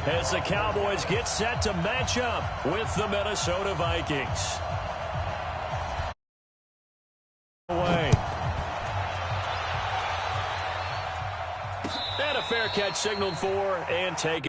as the Cowboys get set to match up with the Minnesota Vikings. Away. And a fair catch signaled for and taken.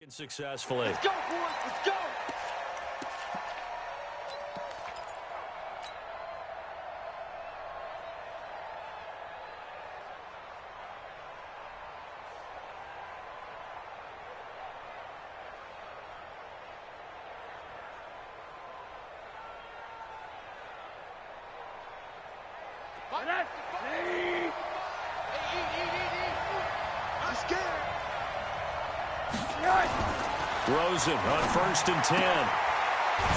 Successfully. Let's go, boys. Let's go. I'm scared. Rosen on 1st and 10.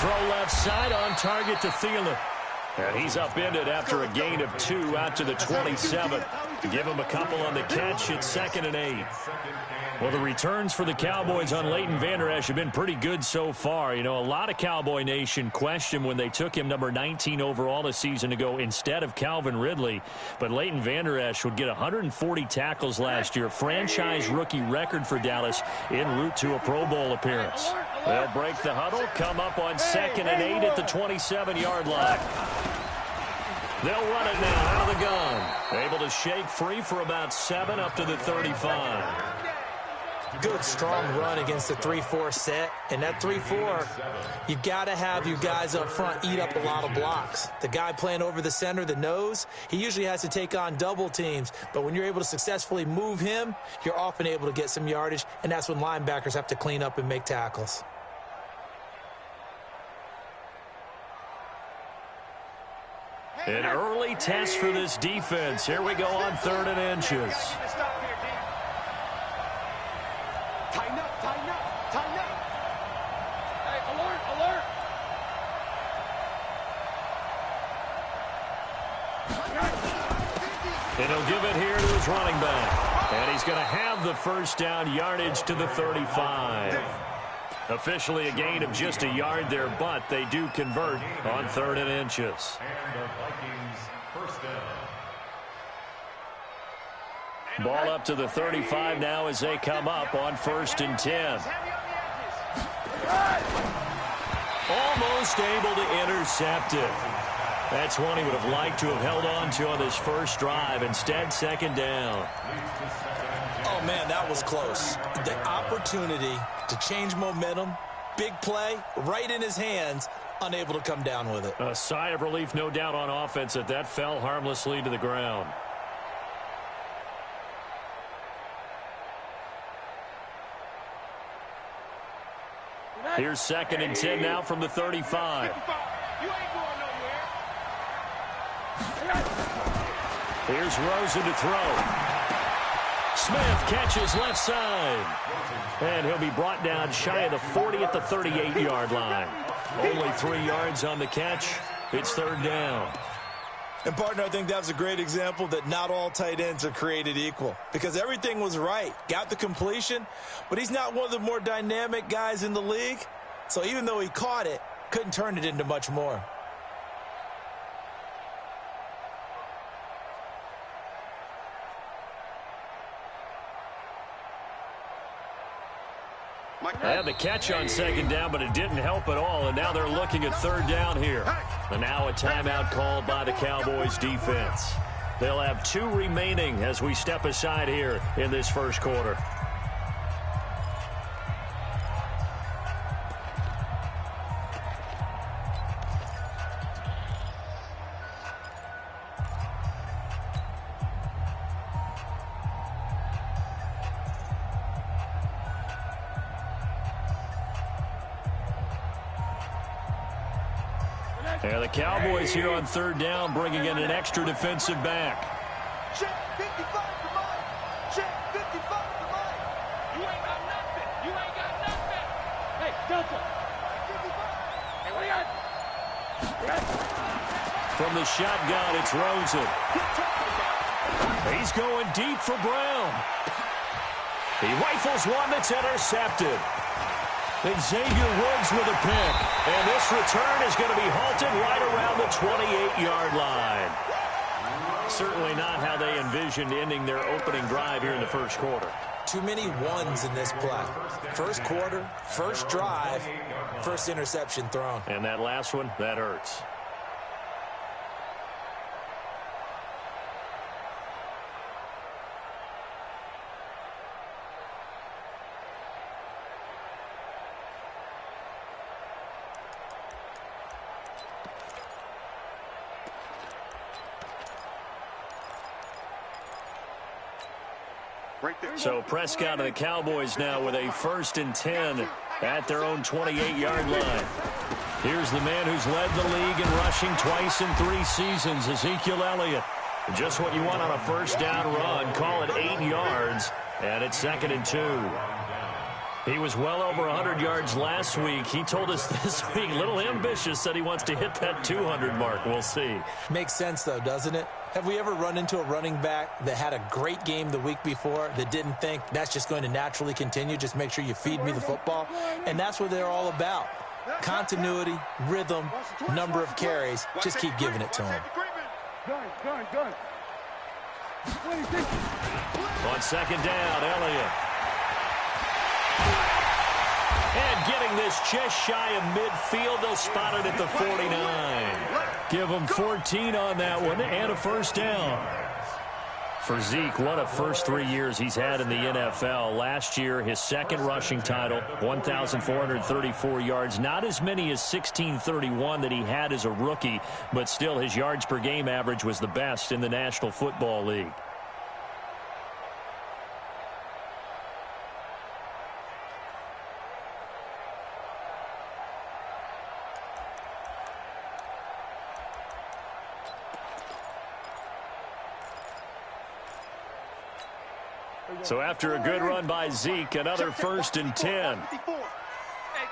Throw left side on target to Thielen. And he's upended after a gain of 2 out to the 27. Give him a couple on the catch. It's 2nd and 8. Well, the returns for the Cowboys on Leighton Vander Esch have been pretty good so far. You know, a lot of Cowboy Nation questioned when they took him number 19 overall a season ago instead of Calvin Ridley. But Leighton Vander Esch would get 140 tackles last year. Franchise rookie record for Dallas en route to a Pro Bowl appearance. They'll break the huddle, come up on 2nd and 8 at the 27-yard line. They'll run it now out of the gun. Able to shake free for about 7 up to the 35. Good, strong run against the 3-4 set. And that 3-4, you've got to have your guys up front eat up a lot of blocks. The guy playing over the center, the nose, he usually has to take on double teams. But when you're able to successfully move him, you're often able to get some yardage, and that's when linebackers have to clean up and make tackles. An early test for this defense. Here we go on 3rd and inches. Tighten up, tighten up, tighten up. Hey, alert, alert. And he'll give it here to his running back. And he's going to have the first down yardage to the 35. Officially a gain of just a yard there, but they do convert on 3rd and inches. And the Vikings first down. Ball up to the 35 now as they come up on 1st and 10. Almost able to intercept it. That's one he would have liked to have held on to on his first drive. Instead, 2nd down. Oh, man, that was close. The opportunity to change momentum, big play, right in his hands, unable to come down with it. A sigh of relief, no doubt, on offense that fell harmlessly to the ground. Here's 2nd and 10 now from the 35. You ain't going nowhere. Here's Rosen to throw. Smith catches left side. And he'll be brought down shy of the 40 at the 38-yard line. Only 3 yards on the catch. It's 3rd down. And, partner, I think that's a great example that not all tight ends are created equal because everything was right. Got the completion, but he's not one of the more dynamic guys in the league. So even though he caught it, couldn't turn it into much more. They had the catch on 2nd down, but it didn't help at all, and now they're looking at 3rd down here. And now a timeout called by the Cowboys defense. They'll have 2 remaining as we step aside here in this first quarter. And the Cowboys here on 3rd down, bringing in an extra defensive back. Check 55 for Mike. Check 55 for Mike. You ain't got nothing. You ain't got nothing. Hey, Delta. 55. Hey, what do you got? From the shotgun, it's Rosen. He's going deep for Brown. He rifles one that's intercepted. Xavier Woods with a pick. And this return is going to be halted right around the 28-yard line. Certainly not how they envisioned ending their opening drive here in the first quarter. Too many ones in this play. First quarter, first drive, first interception thrown. And that last one, that hurts. So Prescott and the Cowboys now with a 1st and 10 at their own 28-yard line. Here's the man who's led the league in rushing twice in 3 seasons, Ezekiel Elliott. Just what you want on a first down run. Call it 8 yards, and it's 2nd and 2. He was well over 100 yards last week. He told us this week, a little ambitious, said he wants to hit that 200 mark. We'll see. Makes sense, though, doesn't it? Have we ever run into a running back that had a great game the week before that didn't think that's just going to naturally continue? Just make sure you feed me the football. And that's what they're all about. Continuity, rhythm, number of carries. Just keep giving it to him. Gun. On 2nd down, Elliott. And getting this just shy of midfield, they'll spot it at the 49. Give them 14 on that one and a first down. For Zeke, what a first 3 years he's had in the NFL. Last year, his 2nd rushing title, 1,434 yards. Not as many as 1,631 that he had as a rookie, but still his yards per game average was the best in the National Football League. So after a good run by Zeke, another 1st and 10. Hey,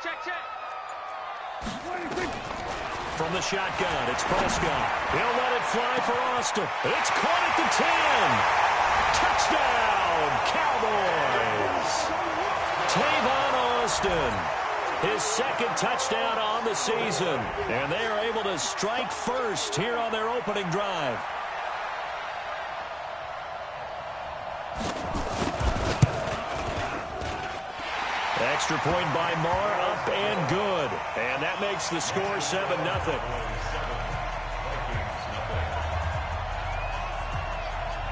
check. From the shotgun, it's Prescott. He'll let it fly for Austin. It's caught at the 10. Touchdown, Cowboys. Tavon Austin, his 2nd touchdown on the season. And they are able to strike first here on their opening drive. Extra point by Marr, up and good. And that makes the score 7-0.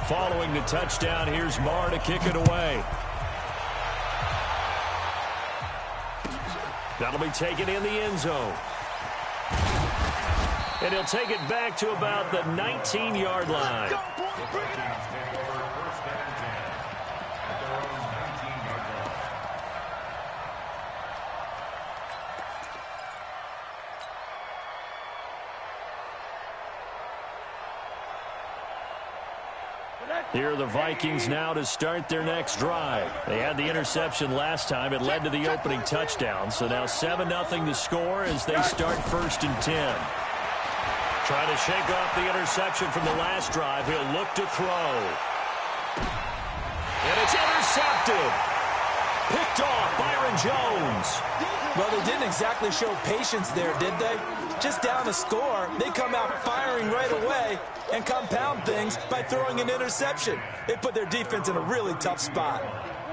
Following the touchdown, here's Marr to kick it away. That'll be taken in the end zone. And he'll take it back to about the 19-yard line. Here are the Vikings now to start their next drive. They had the interception last time. It led to the opening touchdown. So now 7-0 to score as they start 1st and 10. Trying to shake off the interception from the last drive. He'll look to throw. And it's intercepted. Picked off Byron Jones. Well, they didn't exactly show patience there, did they? Just down a score, they come out firing right away and compound things by throwing an interception. They put their defense in a really tough spot.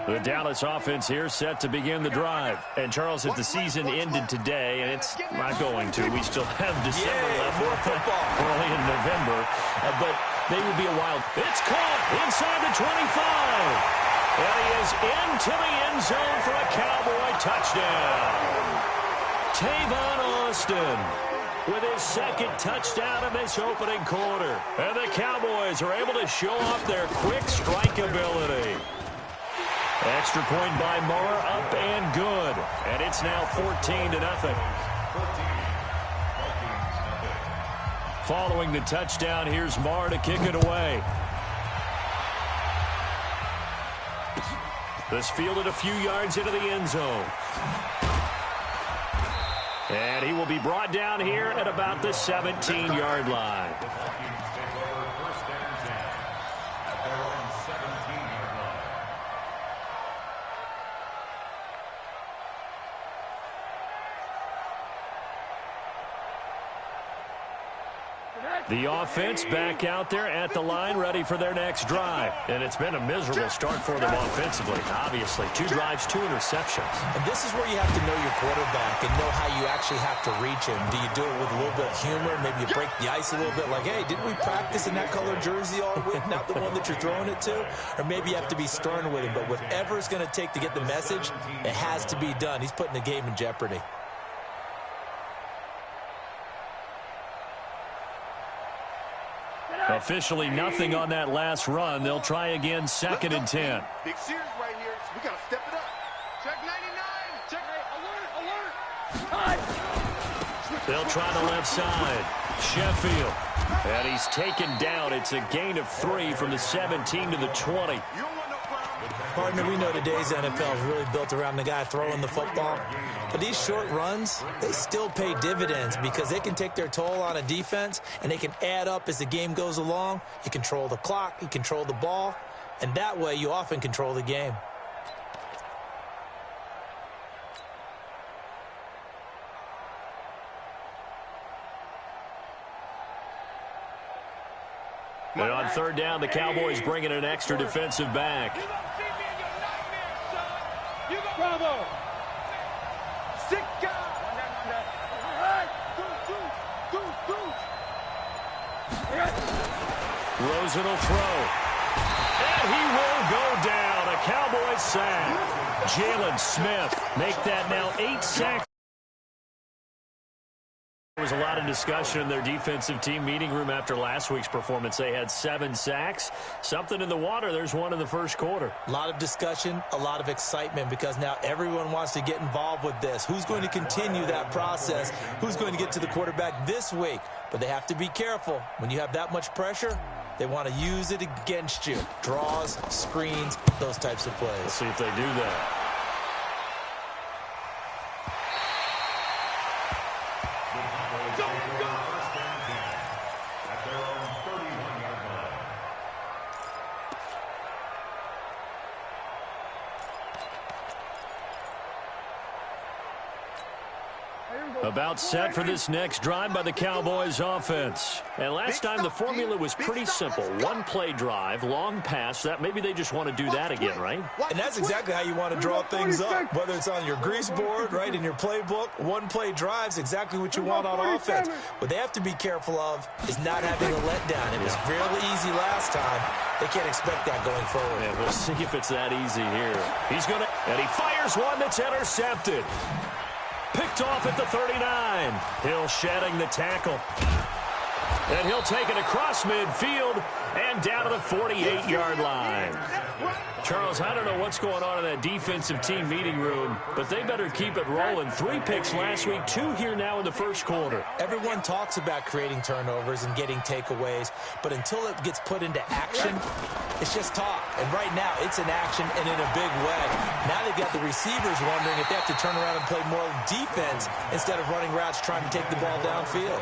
The Dallas offense here set to begin the drive. And, Charles, if the season ended today, and it's not going to, we still have December left. More football. Early in November. But they would be a wild. It's caught inside the 25. And he is into the end zone for a Cowboy touchdown. Tavon Austin with his 2nd touchdown in this opening quarter. And the Cowboys are able to show off their quick strike ability. Extra point by Moore, up and good. And it's now 14-0. Following the touchdown, here's Moore to kick it away. This fielded a few yards into the end zone. And he will be brought down here at about the 17-yard line. The offense back out there at the line, ready for their next drive. And it's been a miserable start for them offensively. Obviously, 2 drives, 2 interceptions. And this is where you have to know your quarterback and know how you actually have to reach him. Do you do it with a little bit of humor? Maybe you break the ice a little bit like, hey, didn't we practice in that color jersey all week, not the one that you're throwing it to? Or maybe you have to be stern with him. But whatever it's going to take to get the message, it has to be done. He's putting the game in jeopardy. Officially nothing on that last run. They'll try again, 2nd and 10. Big series right here. We got to step it up. Check 99. Check alert. They'll try the left side. Sheffield. And he's taken down. It's a gain of 3 from the 17 to the 20. Partner, we know today's NFL is really built around the guy throwing the football. But these short runs, they still pay dividends because they can take their toll on a defense and they can add up as the game goes along. You control the clock, you control the ball, and that way you often control the game. And on 3rd down, the Cowboys bring in an extra defensive back. Bravo. Sick guy. Rosen will throw. And he will go down. A Cowboys sack. Jalen Smith make that now 8 sacks. There was a lot of discussion in their defensive team meeting room after last week's performance. They had 7 sacks. Something in the water. There's one in the first quarter. A lot of discussion, a lot of excitement because now everyone wants to get involved with this. Who's going to continue that process? Who's going to get to the quarterback this week? But they have to be careful. When you have that much pressure, they want to use it against you. Draws, screens, those types of plays. Let's see if they do that. About set for this next drive by the Cowboys offense. And last time the formula was pretty simple. 1-play drive, long pass. That maybe they just want to do that again, right? And that's exactly how you want to draw things up. Whether it's on your grease board, right, in your playbook, 1-play drive's exactly what you want on offense. What they have to be careful of is not having a letdown. It was really easy last time. They can't expect that going forward. And we'll see if it's that easy here. He's going to, and he fires one that's intercepted. Picked off at the 39. Hill shedding the tackle. And he'll take it across midfield and down to the 48-yard line. Charles, I don't know what's going on in that defensive team meeting room, but they better keep it rolling. 3 picks last week, 2 here now in the first quarter. Everyone talks about creating turnovers and getting takeaways, but until it gets put into action, it's just talk. And right now, it's in action and in a big way. Now they've got the receivers wondering if they have to turn around and play more defense instead of running routes trying to take the ball downfield.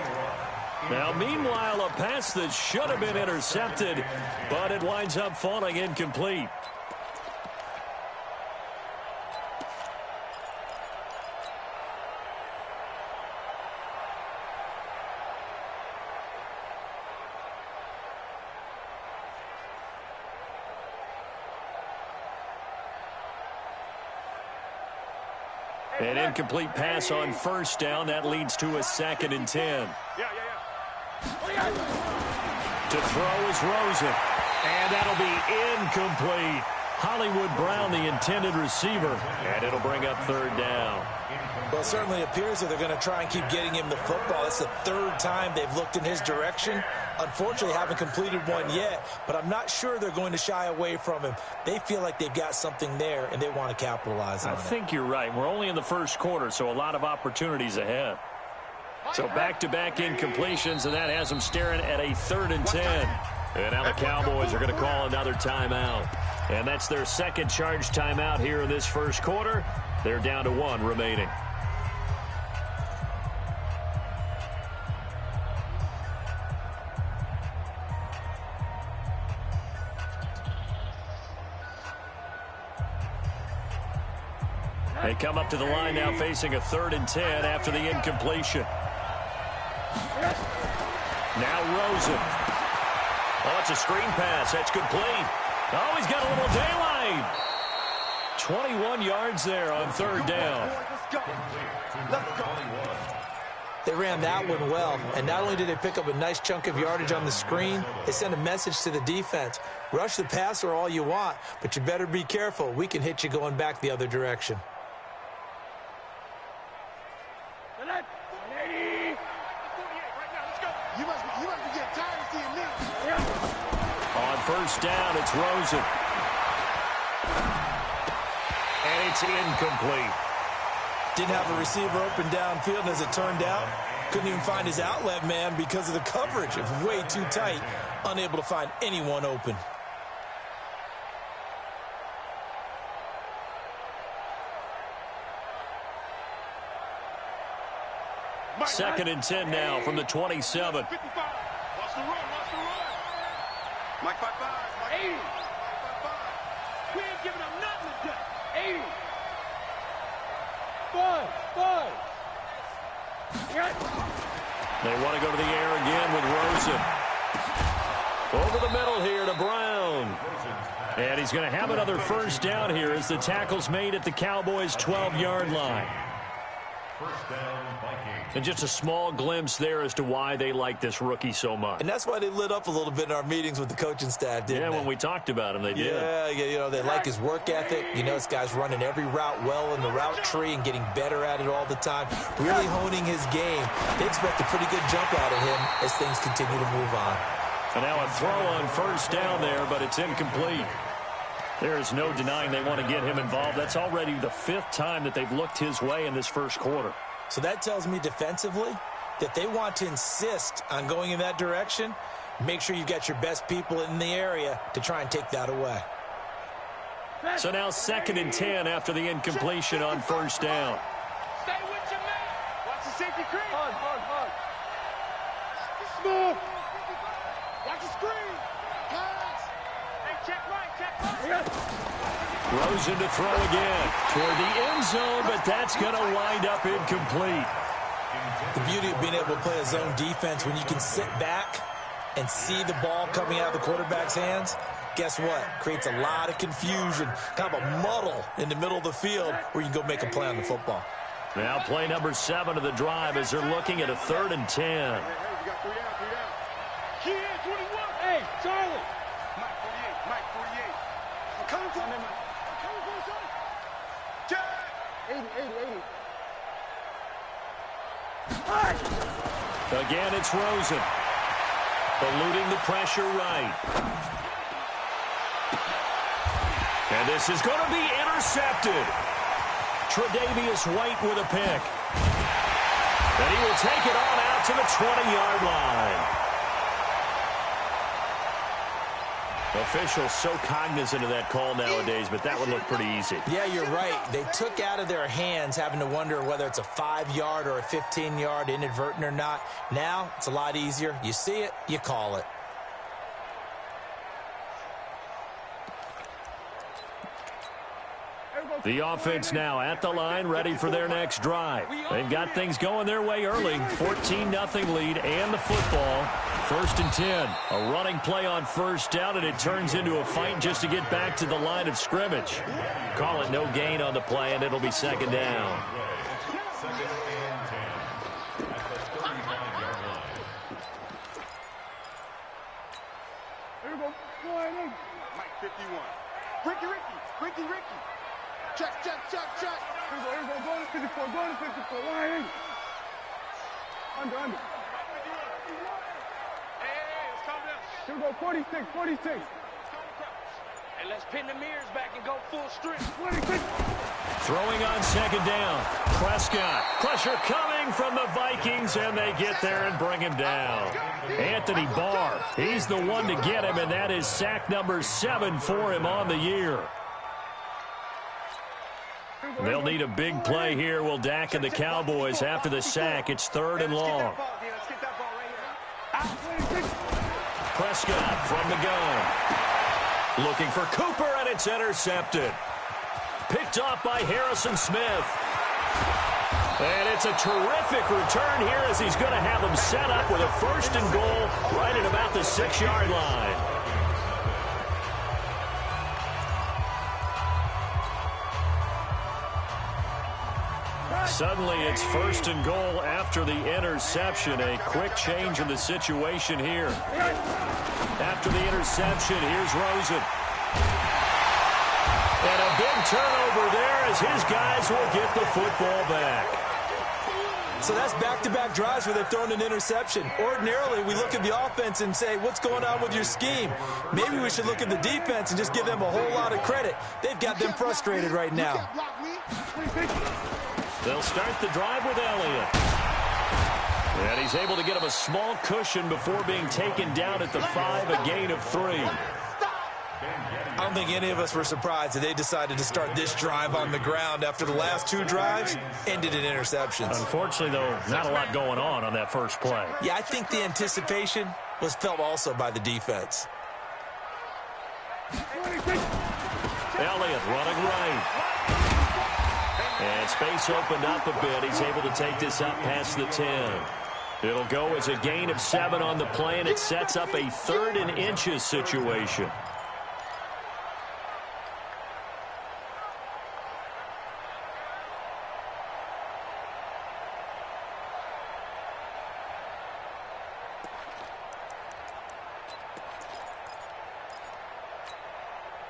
Now, meanwhile, a pass that should have been intercepted, but it winds up falling incomplete. An incomplete pass on first down. That leads to a 2nd and 10. To throw is Rosen. And that'll be incomplete. Hollywood Brown, the intended receiver. And it'll bring up 3rd down. Well, it certainly appears that they're going to try and keep getting him the football. That's the 3rd time they've looked in his direction. Unfortunately, haven't completed one yet, but I'm not sure they're going to shy away from him. They feel like they've got something there, and they want to capitalize on it. I think you're right. We're only in the first quarter, so a lot of opportunities ahead. So back-to-back incompletions, and that has them staring at a 3rd and 10. And now the Cowboys are going to call another timeout. And that's their 2nd charge timeout here in this first quarter. They're down to 1 remaining. They come up to the line now facing a 3rd and 10 after the incompletion. Now Rosen. Oh, it's a screen pass. That's complete. Oh, he's got a little daylight. 21 yards there on 3rd down. They ran that one well, and not only did they pick up a nice chunk of yardage on the screen, they sent a message to the defense. Rush the passer all you want, but you better be careful. We can hit you going back the other direction. On first down, it's Rosen. And it's incomplete. Didn't have a receiver open downfield, and as it turned out, couldn't even find his outlet man because of the coverage. It was way too tight, unable to find anyone open. Second and 10 now from the 27. Watch the run, watch the run. Mike 5-5. 80. 5-5. We ain't giving them nothing today. 80. 5. They want to go to the air again with Rosen. Over the middle here to Brown. And he's going to have another first down here as the tackle's made at the Cowboys' 12-yard line. First down, Vikings. And just a small glimpse there as to why they like this rookie so much. And that's why they lit up a little bit in our meetings with the coaching staff, didn't they? Yeah, when we talked about him, they did. Yeah, you know, they like his work ethic. You know, this guy's running every route well in the route tree and getting better at it all the time, really honing his game. They expect a pretty good jump out of him as things continue to move on. And now a throw on first down there, but it's incomplete. There is no denying they want to get him involved. That's already the 5th time that they've looked his way in this first quarter. So that tells me defensively that they want to insist on going in that direction. Make sure you've got your best people in the area to try and take that away. So now 2nd and 10 after the incompletion on first down. Stay with your man. Watch the safety creep. Hard. Smooth. Watch the screen. Pass. Hey, check right. Rosen to throw again toward the end zone, but that's going to wind up incomplete. The beauty of being able to play a zone defense when you can sit back and see the ball coming out of the quarterback's hands, guess what? Creates a lot of confusion, kind of a muddle in the middle of the field where you can go make a play on the football. Now play number 7 of the drive as they're looking at a 3rd and 10. We got 3 down. Key in 21. Hey, Charlie. Mike 48. I'm coming for him. Jack. 80. Again, it's Rosen. Eluding the pressure right. And this is going to be intercepted. Tre'Davious White with a pick. And he will take it on out to the 20-yard line. Officials so cognizant of that call nowadays, but that would look pretty easy. Yeah, you're right. They took out of their hands having to wonder whether it's a 5-yard or a 15-yard inadvertent or not. Now, it's a lot easier. You see it, you call it. The offense now at the line, ready for their next drive. They've got things going their way early. 14-0 lead and the football. 1st and 10. A running play on first down, and it turns into a fight just to get back to the line of scrimmage. Call it no gain on the play, and it'll be 2nd down. Here we go. Mike 51. Ricky. Check. Here we go. Go to 54. Line in. Under. Hey, let's calm down. Here we go. 46. Hey, let's pin the mirrors back and go full strength. 46. Throwing on 2nd down. Prescott. Pressure coming from the Vikings, and they get there and bring him down. Anthony Barr. He's the one to get him, and that is sack number 7 for him on the year. They'll need a big play here. Will Dak and the Cowboys after the sack. It's 3rd and long. Prescott from the gun. Looking for Cooper, and it's intercepted. Picked off by Harrison Smith. And it's a terrific return here as he's going to have them set up with a 1st and goal right at about the 6-yard line. Suddenly it's 1st and goal after the interception. A quick change in the situation here. After the interception, here's Rosen. And a big turnover there as his guys will get the football back. So that's back-to-back drives where they've thrown an interception. Ordinarily, we look at the offense and say, what's going on with your scheme? Maybe we should look at the defense and just give them a whole lot of credit. They've got them frustrated right now. They'll start the drive with Elliott. And he's able to get him a small cushion before being taken down at the 5, a gain of 3. I don't think any of us were surprised that they decided to start this drive on the ground after the last 2 drives ended in interceptions. Unfortunately, though, not a lot going on that first play. Yeah, I think the anticipation was felt also by the defense. Elliott running right. And space opened up a bit. He's able to take this up past the 10. It'll go as a gain of 7 on the play, and it sets up a 3rd and inches situation.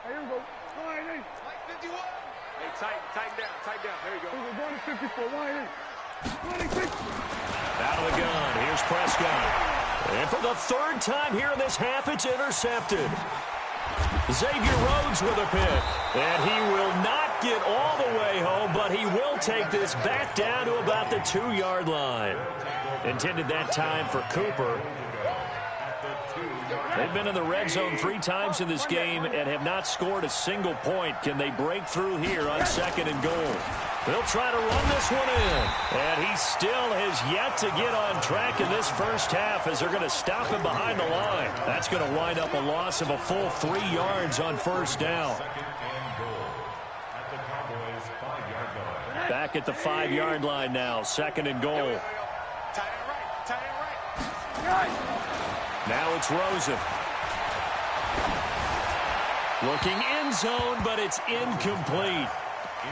Here we go. Line in. Mike 51. Hey, tighten down. There you go. We're going to 54. Line in. 26. Out of the gun. Here's Prescott. And for the 3rd time here in this half, it's intercepted. Xavier Rhodes with a pick. And he will not get all the way home, but he will take this back down to about the 2-yard line. Intended that time for Cooper. They've been in the red zone 3 times in this game and have not scored a single point. Can they break through here on 2nd and goal? They'll try to run this one in. And he still has yet to get on track in this first half as they're going to stop him behind the line. That's going to wind up a loss of a full 3 yards on 1st down. Back at the 5-yard line now. 2nd and goal. Tie it right. Now it's Rosen. Looking end zone, but it's incomplete.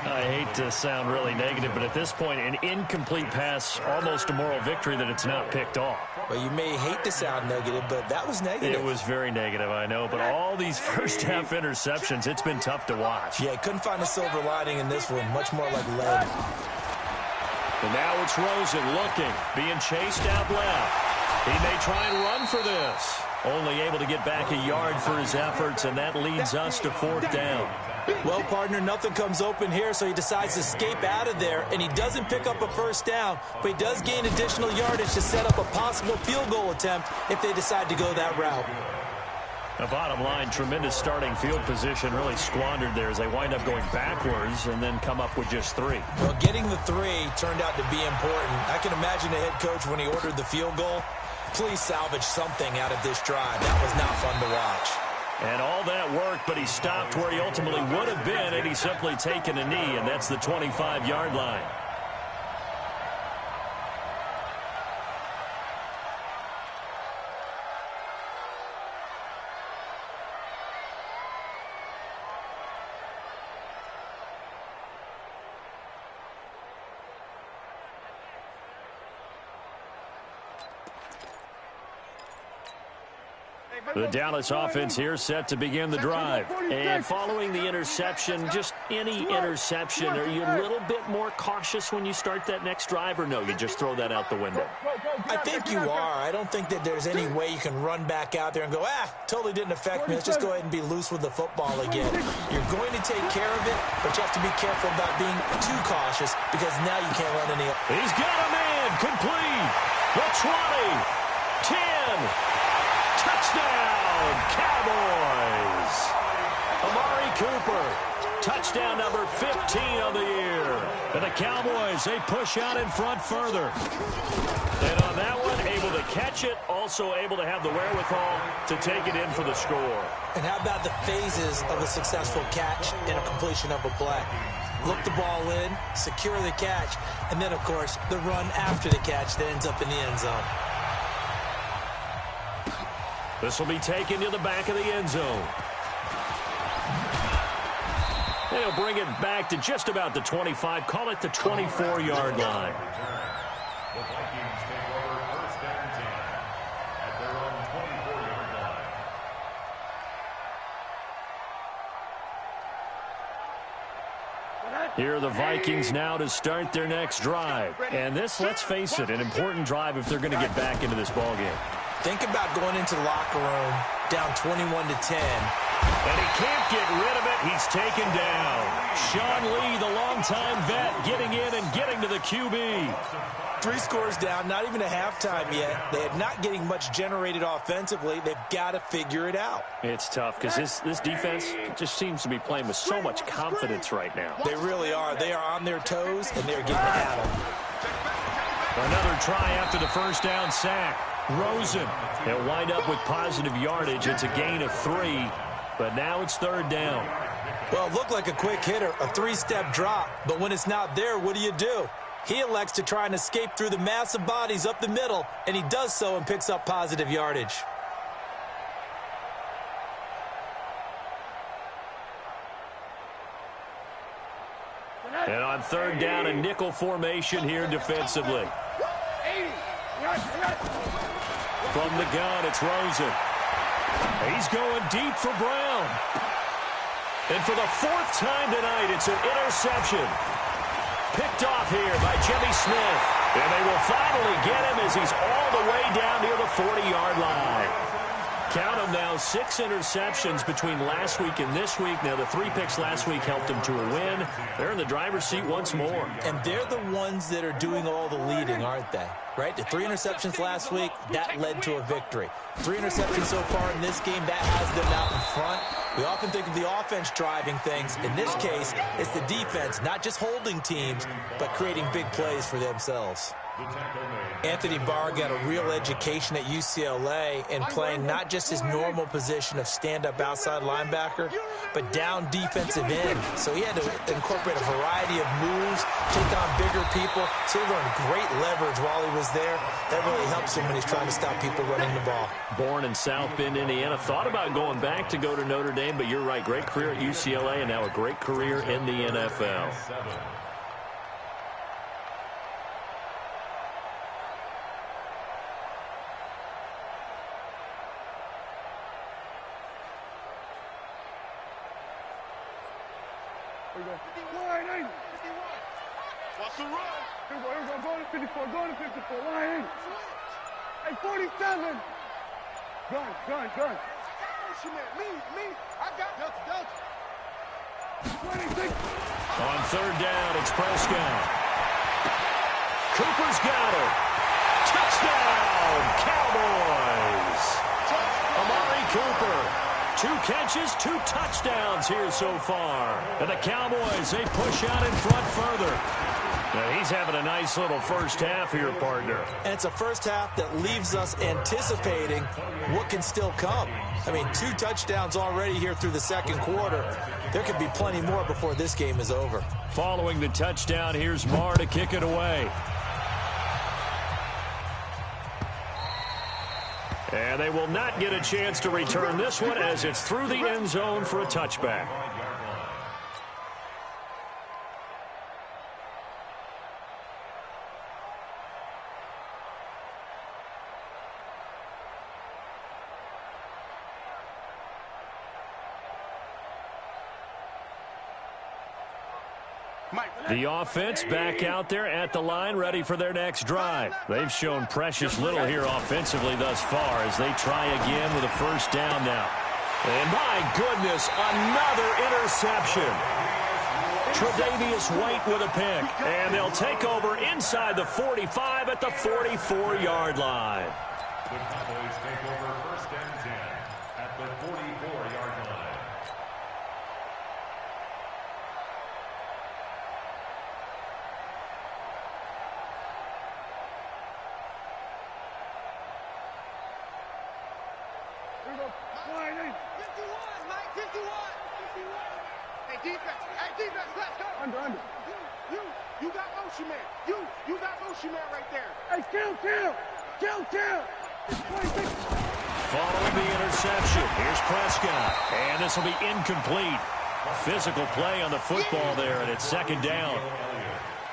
I hate to sound really negative, but at this point, an incomplete pass, almost a moral victory that it's not picked off. Well, you may hate to sound negative, but that was negative. It was very negative, I know, but all these first-half interceptions, it's been tough to watch. Yeah, couldn't find a silver lining in this one, much more like lead. And now it's Rosen looking, being chased out left. He may try and run for this. Only able to get back a yard for his efforts, and that leads us to 4th down. Well, partner, nothing comes open here, so he decides to escape out of there, and he doesn't pick up a first down, but he does gain additional yardage to set up a possible field goal attempt if they decide to go that route. The bottom line, tremendous starting field position, really squandered there as they wind up going backwards and then come up with just 3. Well, getting the 3 turned out to be important. I can imagine the head coach when he ordered the field goal. Please salvage something out of this drive. That was not fun to watch. And all that worked, but he stopped where he ultimately would have been had he simply taken a knee, and that's the 25-yard line. The Dallas offense here set to begin the drive. And following the interception, just any interception, are you a little bit more cautious when you start that next drive, or no, you just throw that out the window? I think you are. I don't think that there's any way you can run back out there and go, totally didn't affect me. Let's just go ahead and be loose with the football again. You're going to take care of it, but you have to be careful about being too cautious because now you can't run any. He's got a man, complete. The 20, 10. Touchdown, Cowboys! Amari Cooper, touchdown number 15 of the year. And the Cowboys, they push out in front further. And on that one, able to catch it, also able to have the wherewithal to take it in for the score. And how about the phases of a successful catch and a completion of a play? Look the ball in, secure the catch, and then, of course, the run after the catch that ends up in the end zone. This will be taken to the back of the end zone. They'll bring it back to just about the 25. Call it the 24-yard line. The Vikings take over 1st and 10 at their own 24-yard line. Here are the Vikings now to start their next drive. And this, let's face it, an important drive if they're going to get back into this ballgame. Think about going into the locker room down 21-10. And he can't get rid of it. He's taken down. Sean Lee, the longtime vet, getting in and getting to the QB. 3 scores down, not even a halftime yet. They are not getting much generated offensively. They've got to figure it out. It's tough because this defense just seems to be playing with so much confidence right now. They really are. They are on their toes, and they're getting at them. Another try after the first down sack. Rosen, he'll wind up with positive yardage. It's a gain of 3, but now it's 3rd down. Well, it looked like a quick hitter, a 3-step drop, but when it's not there, what do? He elects to try and escape through the massive bodies up the middle, and he does so and picks up positive yardage. And on 3rd down, a nickel formation here defensively. From the gun, it's Rosen. He's going deep for Brown. And for the 4th time tonight, it's an interception. Picked off here by Jimmy Smith. And they will finally get him as he's all the way down near the 40-yard line. Count them now, 6 interceptions between last week and this week. Now, the 3 picks last week helped them to a win. They're in the driver's seat once more. And they're the ones that are doing all the leading, aren't they? Right? The 3 interceptions last week, that led to a victory. 3 interceptions so far in this game, that has them out in front. We often think of the offense driving things. In this case, it's the defense, not just holding teams, but creating big plays for themselves. Anthony Barr got a real education at UCLA in playing not just his normal position of stand-up outside linebacker, but down defensive end. So he had to incorporate a variety of moves, take on bigger people. So he learned great leverage while he was there. That really helps him when he's trying to stop people running the ball. Born in South Bend, Indiana. Thought about going back to go to Notre Dame, but you're right. Great career at UCLA and now a great career in the NFL. What's the run? Here we go, go to 54, go to 54, line 8. Hey, 47. Gun. Me. I got Delta. 26. On third down, it's Prescott. Cooper's got it. Touchdown, Cowboys. Amari Cooper. 2 catches, 2 touchdowns here so far. And the Cowboys, they push out in front further. Now, he's having a nice little first half here, partner. And it's a first half that leaves us anticipating what can still come. I mean, 2 touchdowns already here through the second quarter. There could be plenty more before this game is over. Following the touchdown, here's Marr to kick it away. And they will not get a chance to return this one as it's through the end zone for a touchback. The offense back out there at the line, ready for their next drive. They've shown precious little here offensively thus far as they try again with a first down now. And my goodness, another interception. Tre'Davious White with a pick. And they'll take over inside the 45 at the 44-yard line. The Cowboys take over first and 10 at the 44-yard line. Defense, let's go. Under. You got motion man. You got motion man right there. Hey, kill. Following the interception, here's Prescott. And this will be incomplete. Physical play on the football there, and it's second down.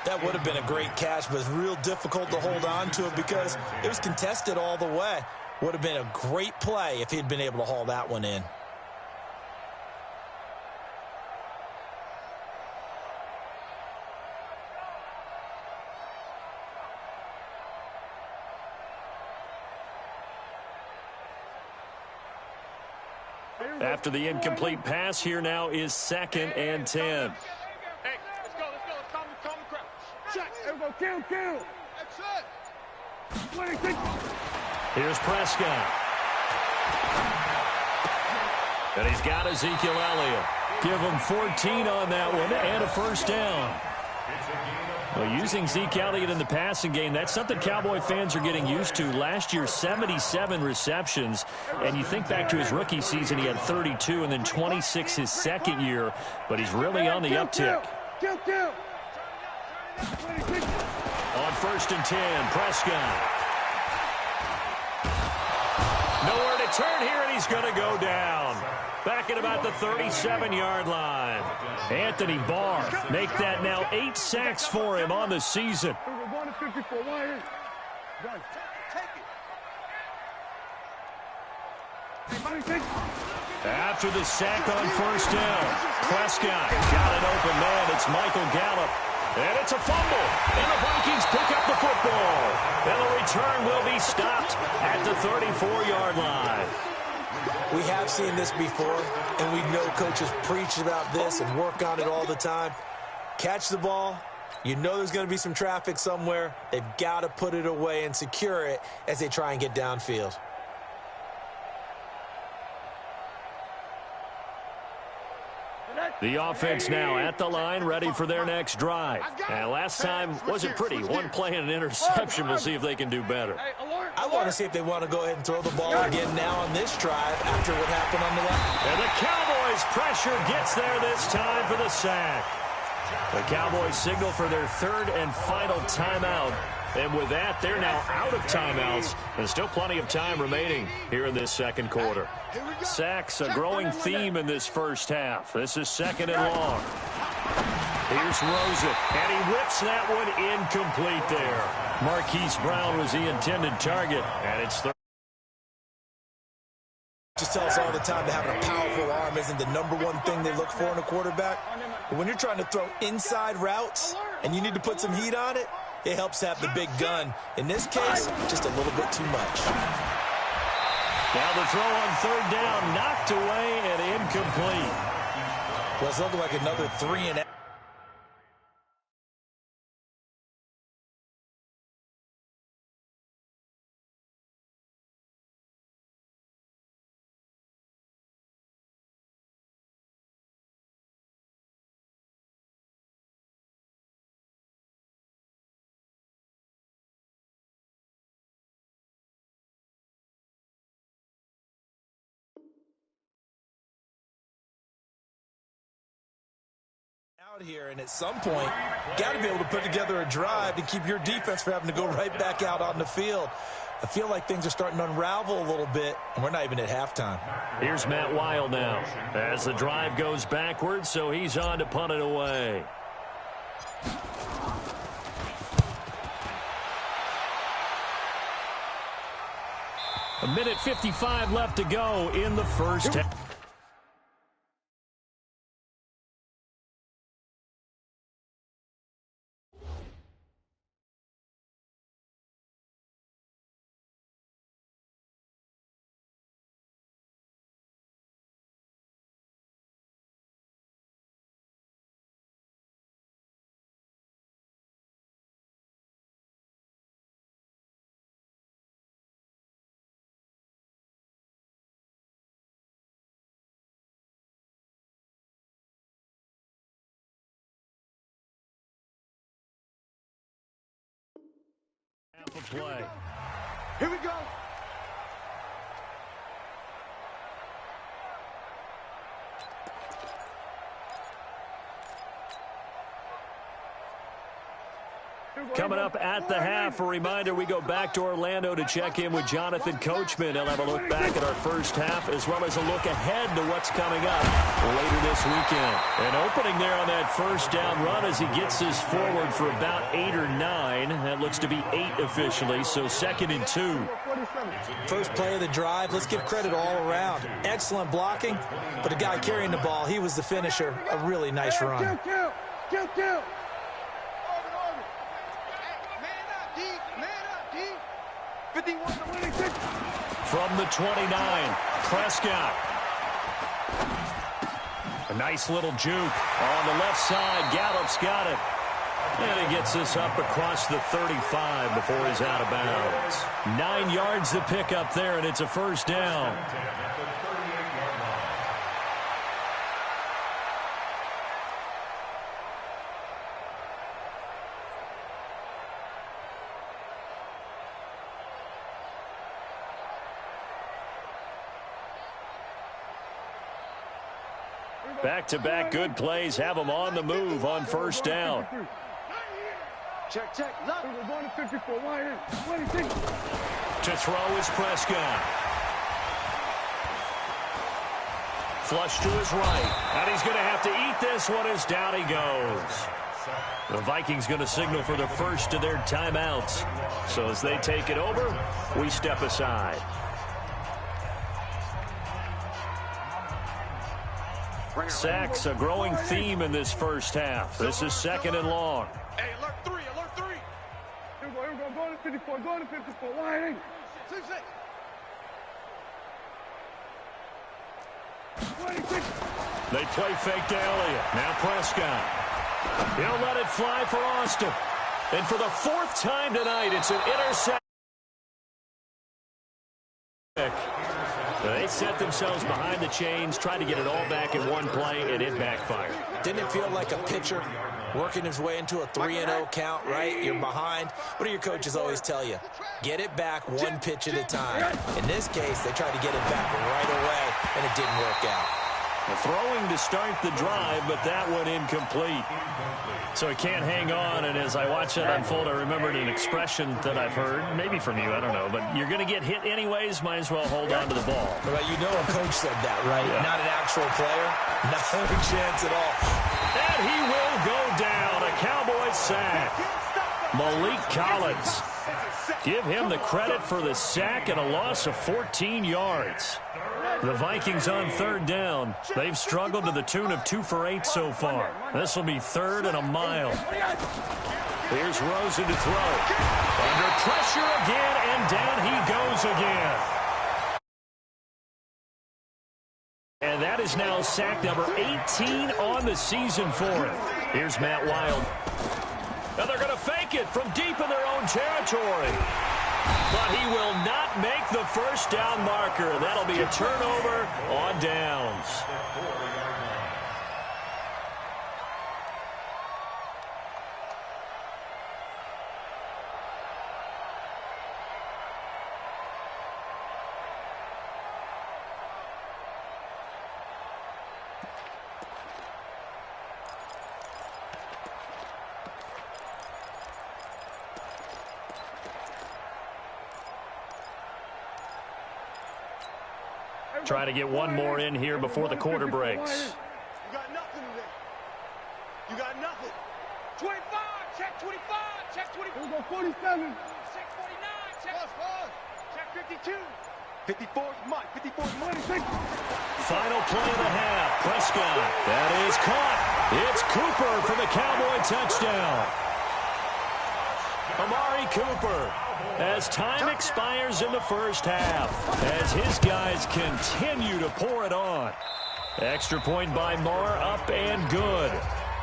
That would have been a great catch, but it's real difficult to hold on to it because it was contested all the way. Would have been a great play if he'd been able to haul that one in. After the incomplete pass, here now is second and 10. Hey, let's go. Let's calm the crowd. Check. Everybody, kill. That's it. 26. Here's Prescott. And he's got Ezekiel Elliott. Give him 14 on that one and a first down. Well, using Zeke Elliott in the passing game, that's something Cowboy fans are getting used to. Last year, 77 receptions. And you think back to his rookie season, he had 32 and then 26 his second year. But he's really on the uptick. On first and 10, Prescott. Nowhere to turn here, and he's going to go down. Back at about the 37-yard line. Anthony Barr make that now 8 sacks for him on the season. After the sack on first down, Prescott got an open man. It's Michael Gallup. And it's a fumble. And the Vikings pick up the football. And the return will be stopped at the 34-yard line. We have seen this before, and we know coaches preach about this and work on it all the time. Catch the ball. You know there's going to be some traffic somewhere. They've got to put it away and secure it as they try and get downfield. The offense now at the line, ready for their next drive. And last time wasn't pretty. One play and an interception. We'll see if they can do better. I want to see if they want to go ahead and throw the ball again now on this drive after what happened on the left. And the Cowboys' pressure gets there this time for the sack. The Cowboys signal for their third and final timeout. And with that, they're now out of timeouts. There's still plenty of time remaining here in this second quarter. Sacks, a growing theme in this first half. This is second and long. Here's Rosen, and he whips that one incomplete there. Marquise Brown was the intended target, and it's third. Just tell us all the time that having a powerful arm isn't the #1 thing they look for in a quarterback. But when you're trying to throw inside routes and you need to put some heat on it, it helps have the big gun. In this case, just a little bit too much. Now the throw on third down, knocked away and incomplete. Well, it's looking like another 3-and-out. Out here, and at some point, got to be able to put together a drive to keep your defense from having to go right back out on the field. I feel like things are starting to unravel a little bit, and we're not even at halftime. Here's Matt Weil now as the drive goes backwards, so he's on to punt it away. A minute 55 left to go in the first half. Play. Here we go. Coming up at the half, a reminder, we go back to Orlando to check in with Jonathan Coachman. He'll have a look back at our first half as well as a look ahead to what's coming up later this weekend. An opening there on that first down run as he gets this forward for about 8 or 9. That looks to be 8 officially, so 2nd and 2. First play of the drive, let's give credit all around. Excellent blocking, but the guy carrying the ball, he was the finisher. A really nice run. Kill. From the 29, Prescott. A nice little juke on the left side. Gallup's got it. And he gets this up across the 35 before he's out of bounds. 9 yards to pick up there, and it's a first down. Back-to-back good plays have them on the move on first down. Check. Look. We're going to 54. To throw is Prescott. Flush to his right. And he's going to have to eat this one as down he goes. The Vikings going to signal for the first of their timeouts. So as they take it over, we step aside. Sacks, a growing theme in this first half. This is 2nd and long. Hey, alert 3. Here we go. Go to 54. Wide. 26. They play fake to Elliott. Now Prescott. He'll let it fly for Austin. And for the 4th time tonight, it's an interception. They set themselves behind the chains, tried to get it all back in one play, and it backfired. Didn't it feel like a pitcher working his way into a 3-0 count, right? You're behind. What do your coaches always tell you? Get it back one pitch at a time. In this case, they tried to get it back right away, and it didn't work out. Throwing to start the drive, but that one incomplete. So he can't hang on, and as I watch that unfold, I remembered an expression that I've heard, maybe from you, I don't know, but you're going to get hit anyways, might as well hold on to the ball. Well, you know a coach said that, right? Yeah. Not an actual player. Not a chance at all. And he will go down, a Cowboys sack. Malik Collins. Give him the credit for the sack and a loss of 14 yards. The Vikings on 3rd down. They've struggled to the tune of 2 for 8 so far. This will be 3rd and a mile. Here's Rosen to throw. Under pressure again, and down he goes again. And that is now sack number 18 on the season for him. Here's Matt Wild. And they're going to fake it from deep in their own territory. But he will not make the first down marker. That'll be a turnover on downs. Trying to get one more in here before the quarter breaks. You got nothing today. You got nothing. 25, check 25, check 24. Go 47. Check 49, check 52. 54 is mine, 54 is mine. Final play of the half. Prescott. That is caught. It's Cooper for the Cowboy touchdown. Amari Cooper, as time expires in the first half, as his guys continue to pour it on. Extra point by Marr, up and good.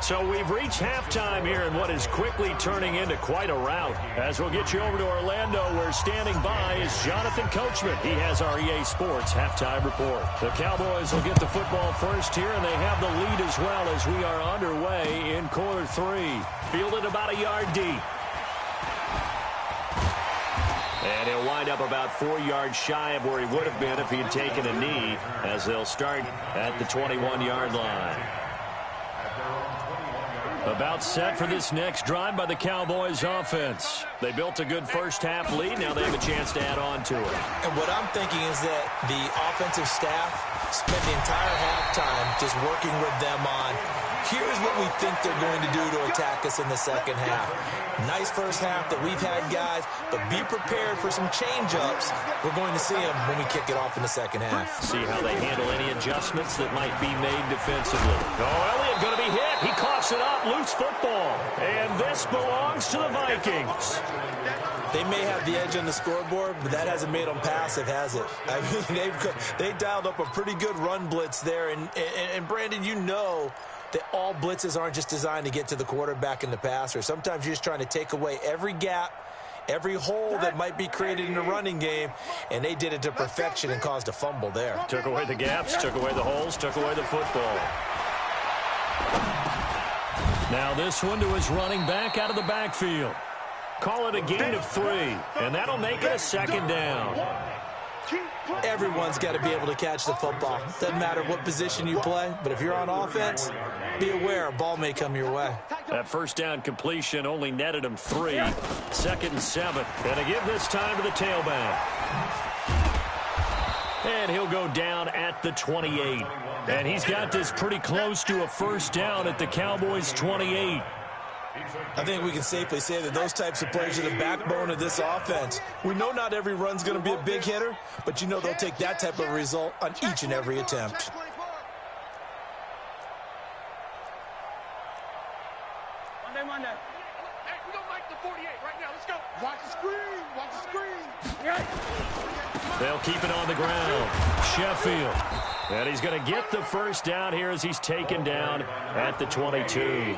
So we've reached halftime here in what is quickly turning into quite a rout. As we'll get you over to Orlando, where standing by is Jonathan Coachman. He has our EA Sports halftime report. The Cowboys will get the football first here, and they have the lead as well as we are underway in quarter three. Fielded about a yard deep. And he'll wind up about 4 yards shy of where he would have been if he had taken a knee, as they'll start at the 21-yard line. About set for this next drive by the Cowboys offense. They built a good first-half lead. Now they have a chance to add on to it. And what I'm thinking is that the offensive staff spent the entire halftime just working with them on, here's what we think they're going to do to attack us in the second half. Nice first half that we've had, guys, but be prepared for some change-ups. We're going to see them when we kick it off in the second half. See how they handle any adjustments that might be made defensively. Oh, Elliott going to be hit. He coughs it up. Loose football. And this belongs to the Vikings. They may have the edge on the scoreboard, but that hasn't made them passive, has it? I mean, they dialed up a pretty good run blitz there. And Brandon, you know that all blitzes aren't just designed to get to the quarterback and the passer. Sometimes you're just trying to take away every gap, every hole that might be created in the running game, and they did it to perfection and caused a fumble there. Took away the gaps, took away the holes, took away the football. Now this one to his running back out of the backfield. Call it a gain of 3, and that'll make it a second down. Everyone's got to be able to catch the football. Doesn't matter what position you play, but if you're on offense, be aware a ball may come your way. That first down completion only netted him 3. 2nd and 7. And to give this time to the tailback. And he'll go down at the 28. And he's got this pretty close to a first down at the Cowboys' 28. I think we can safely say that those types of plays are the backbone of this offense. We know not every run's going to be a big hitter, but you know they'll take that type of result on each and every attempt. Monday. Hey, we don't like the 48 right now. Let's go. Watch the screen. Watch the screen. They'll keep it on the ground. Sheffield. And he's going to get the first down here as he's taken down at the 22.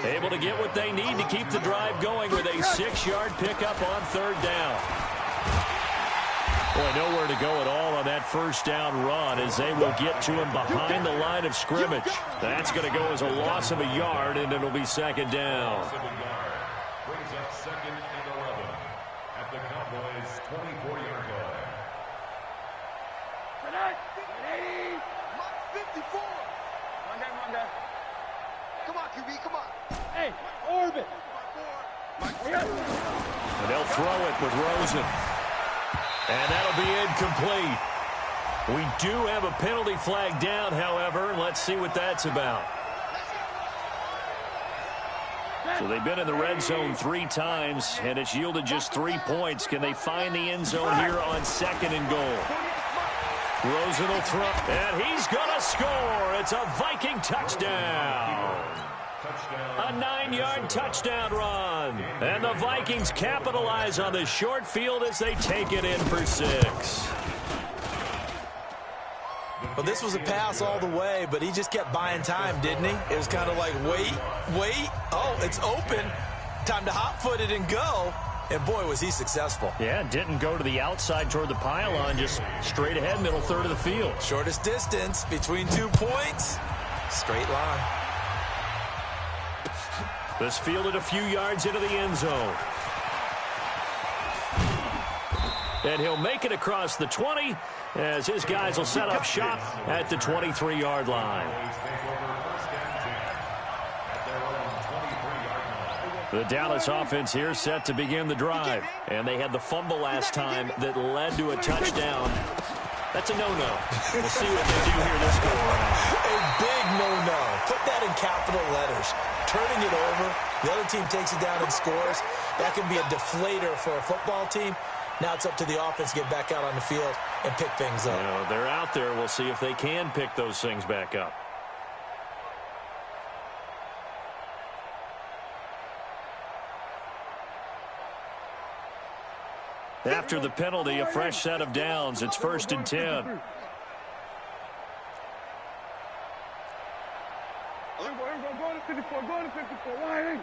Able to get what they need to keep the drive going with a 6-yard pickup on 3rd down. Boy, nowhere to go at all on that first down run as they will get to him behind the line of scrimmage. That's going to go as a loss of a yard, and it'll be 2nd down. Brings up 2nd and 11 at the Cowboys' 24-yard line. 54. Monday. Come on, QB, come on. Hey, orbit. And they'll throw it with Rosen. And that'll be incomplete. We do have a penalty flag down, however. Let's see what that's about. So they've been in the red zone 3 times, and it's yielded just 3 points. Can they find the end zone here on 2nd and goal? Rosen will throw, and he's going to score. It's a Viking touchdown. A 9-yard touchdown run. And the Vikings capitalize on the short field as they take it in for 6. Well, this was a pass all the way, but he just kept buying time, didn't he? It was kind of like, wait. Oh, it's open. Time to hot-foot it and go. And, boy, was he successful. Yeah, didn't go to the outside toward the pylon, just straight ahead, middle third of the field. Shortest distance between 2 points. Straight line. This fielded a few yards into the end zone. And he'll make it across the 20 as his guys will set up shop at the 23-yard line. The Dallas offense here set to begin the drive. And they had the fumble last time that led to a touchdown. That's a no-no. We'll see what they do here this go around. A big no-no. Put that in capital letters. Turning it over. The other team takes it down and scores. That can be a deflator for a football team. Now it's up to the offense to get back out on the field and pick things up. You know, they're out there. We'll see if they can pick those things back up. After the penalty, a fresh set of downs. It's 1st and 10. We're going to 54. Going to 54. Why ain't?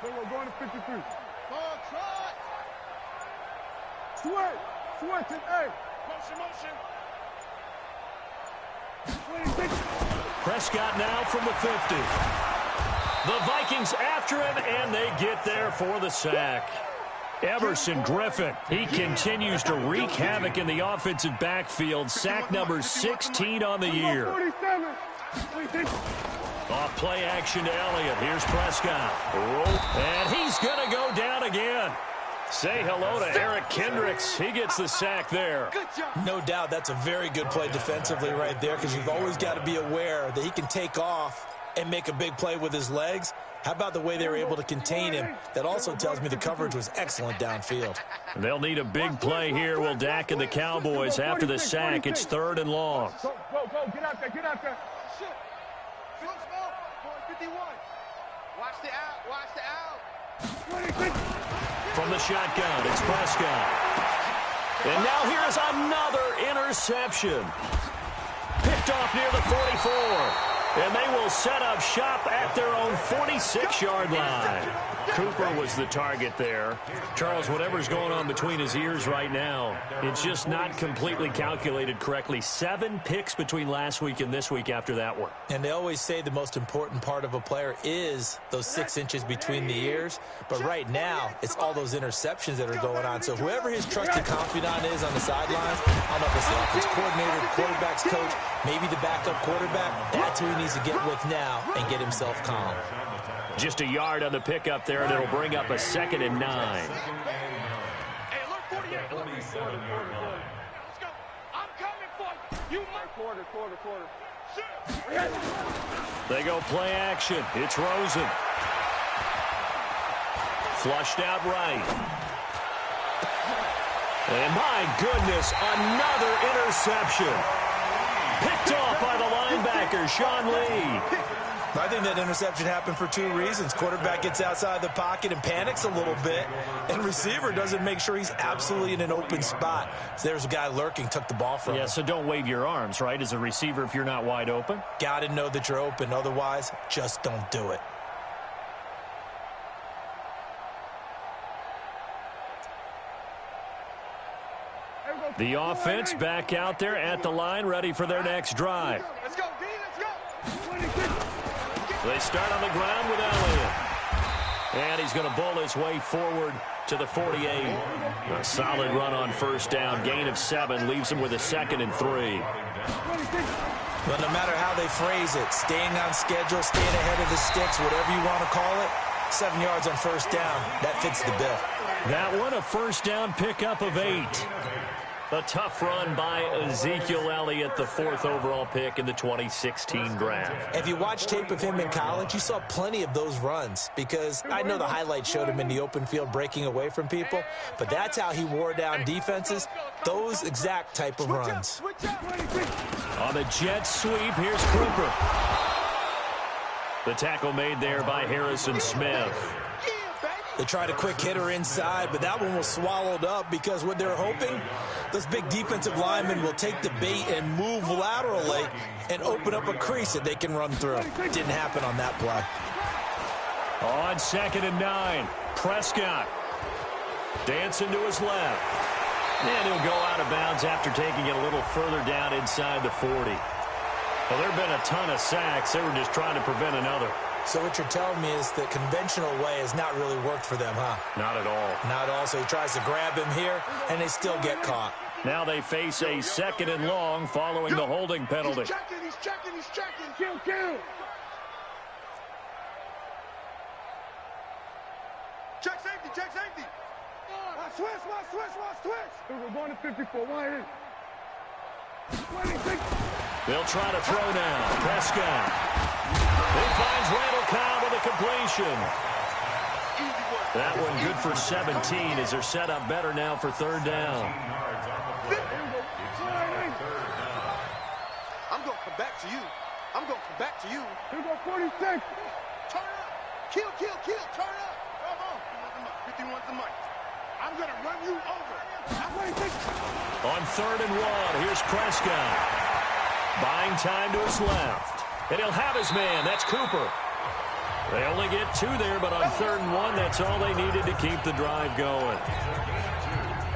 We're going to 53. Switch it. Hey. Motion. Prescott now from the 50. The Vikings after him, and they get there for the sack. Everson Griffin, he continues to wreak havoc in the offensive backfield. Sack number 16 on the year. Off play action to Elliott. Here's Prescott. And he's going to go down again. Say hello to Eric Kendricks. He gets the sack there. No doubt that's a very good play defensively right there, because you've always got to be aware that he can take off and make a big play with his legs. How about the way they were able to contain him? That also tells me the coverage was excellent downfield. They'll need a big play here. Will Dak and the Cowboys after the sack. It's 3rd and long. Go. Get out there. Shit. 51. Watch the out. From the shotgun, it's Prescott. And now here's another interception. Picked off near the 44. And they will set up shop at their own 46-yard line. Cooper was the target there. Charles, whatever's going on between his ears right now, it's just not completely calculated correctly. 7 picks between last week and this week after that one. And they always say the most important part of a player is those 6 inches between the ears. But right now, it's all those interceptions that are going on. So whoever his trusted confidant is on the sidelines, I don't know if it's the offense coordinator, the quarterback's coach, maybe the backup quarterback, that's who he needs to get with now and get himself calm. Just a yard on the pickup there, and it'll bring up a 2nd and 9. Hey, look, 48. Let's go. I'm coming for you. Quarter. They go play action. It's Rosen. Flushed out right. And my goodness, another interception. Picked off by the linebacker, Sean Lee. I think that interception happened for 2 reasons. Quarterback gets outside the pocket and panics a little bit, and receiver doesn't make sure he's absolutely in an open spot. So there's a guy lurking, took the ball from him. Yeah, so don't wave your arms, right, as a receiver if you're not wide open. Got to know that you're open. Otherwise, just don't do it. The offense back out there at the line, ready for their next drive. Let's go, D. Let's go. They start on the ground with Elliott. And he's going to bowl his way forward to the 48. A solid run on 1st down. Gain of 7 leaves him with a 2nd and 3. But no matter how they phrase it, staying on schedule, staying ahead of the sticks, whatever you want to call it, 7 yards on 1st down, that fits the bill. That one a 1st down pickup of 8. A tough run by Ezekiel Elliott, the 4th overall pick in the 2016 draft. If you watch tape of him in college, you saw plenty of those runs, because I know the highlights showed him in the open field breaking away from people, but that's how he wore down defenses, those exact type of runs. On the jet sweep, here's Cooper. The tackle made there by Harrison Smith. They tried a quick hitter inside, but that one was swallowed up because what they're hoping, those big defensive linemen will take the bait and move laterally and open up a crease that they can run through. Didn't happen on that play. On 2nd and 9, Prescott dancing to his left. And he'll go out of bounds after taking it a little further down inside the 40. Well, there have been a ton of sacks. They were just trying to prevent another. So what you're telling me is the conventional way has not really worked for them, huh? Not at all. Not at all. So he tries to grab him here, and they still get caught. Now they face a 2nd and long following the holding penalty. He's checking. Kill. Check safety. Switch. We're going to 54. Why is it? They'll try to throw now. Prescott. He finds Randall Cobb with a completion. That one good for 17 as they're set up better now for 3rd down. I'm going to come back to you. Here go 46. Turn up. Kill. Turn up. Come on. 51's the mic. I'm going to run you over. On 3rd and 1, here's Prescott. Buying time to his left. And he'll have his man. That's Cooper. They only get 2 there, but on 3rd and 1, that's all they needed to keep the drive going.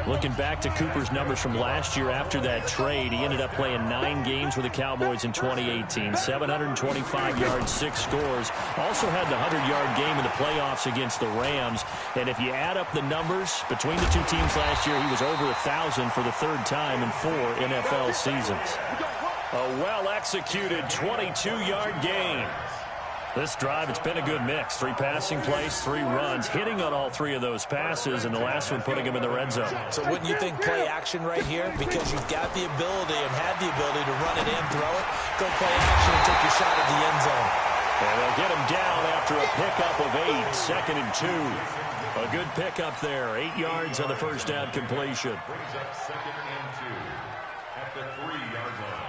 Looking back to Cooper's numbers from last year after that trade, he ended up playing 9 games with the Cowboys in 2018. 725 yards, 6 scores. Also had the 100-yard game in the playoffs against the Rams. And if you add up the numbers between the 2 teams last year, he was over 1,000 for the 3rd time in 4 NFL seasons. A well-executed 22-yard gain. This drive, it's been a good mix. 3 passing plays, 3 runs, hitting on all 3 of those passes, and the last one putting him in the red zone. So wouldn't you think play action right here? Because you've got the ability and had the ability to run it in, throw it, go play action and take your shot at the end zone. And they'll get him down after a pickup of 8, 2nd and 2. A good pickup there, 8 yards on the first down completion. Brings up 2nd and 2 at the 3-yard line.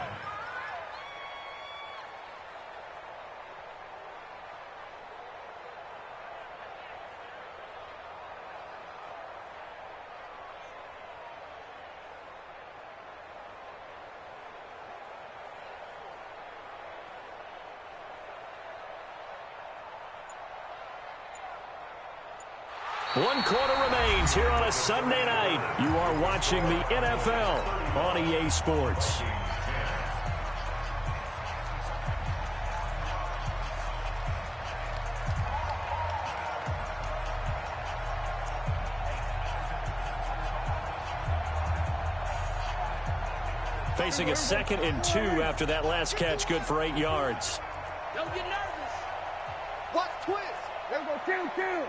One quarter remains here on a Sunday night. You are watching the NFL on EA Sports. Facing a 2nd and 2 after that last catch, good for 8 yards. Don't get nervous. Watch twist. There go kill.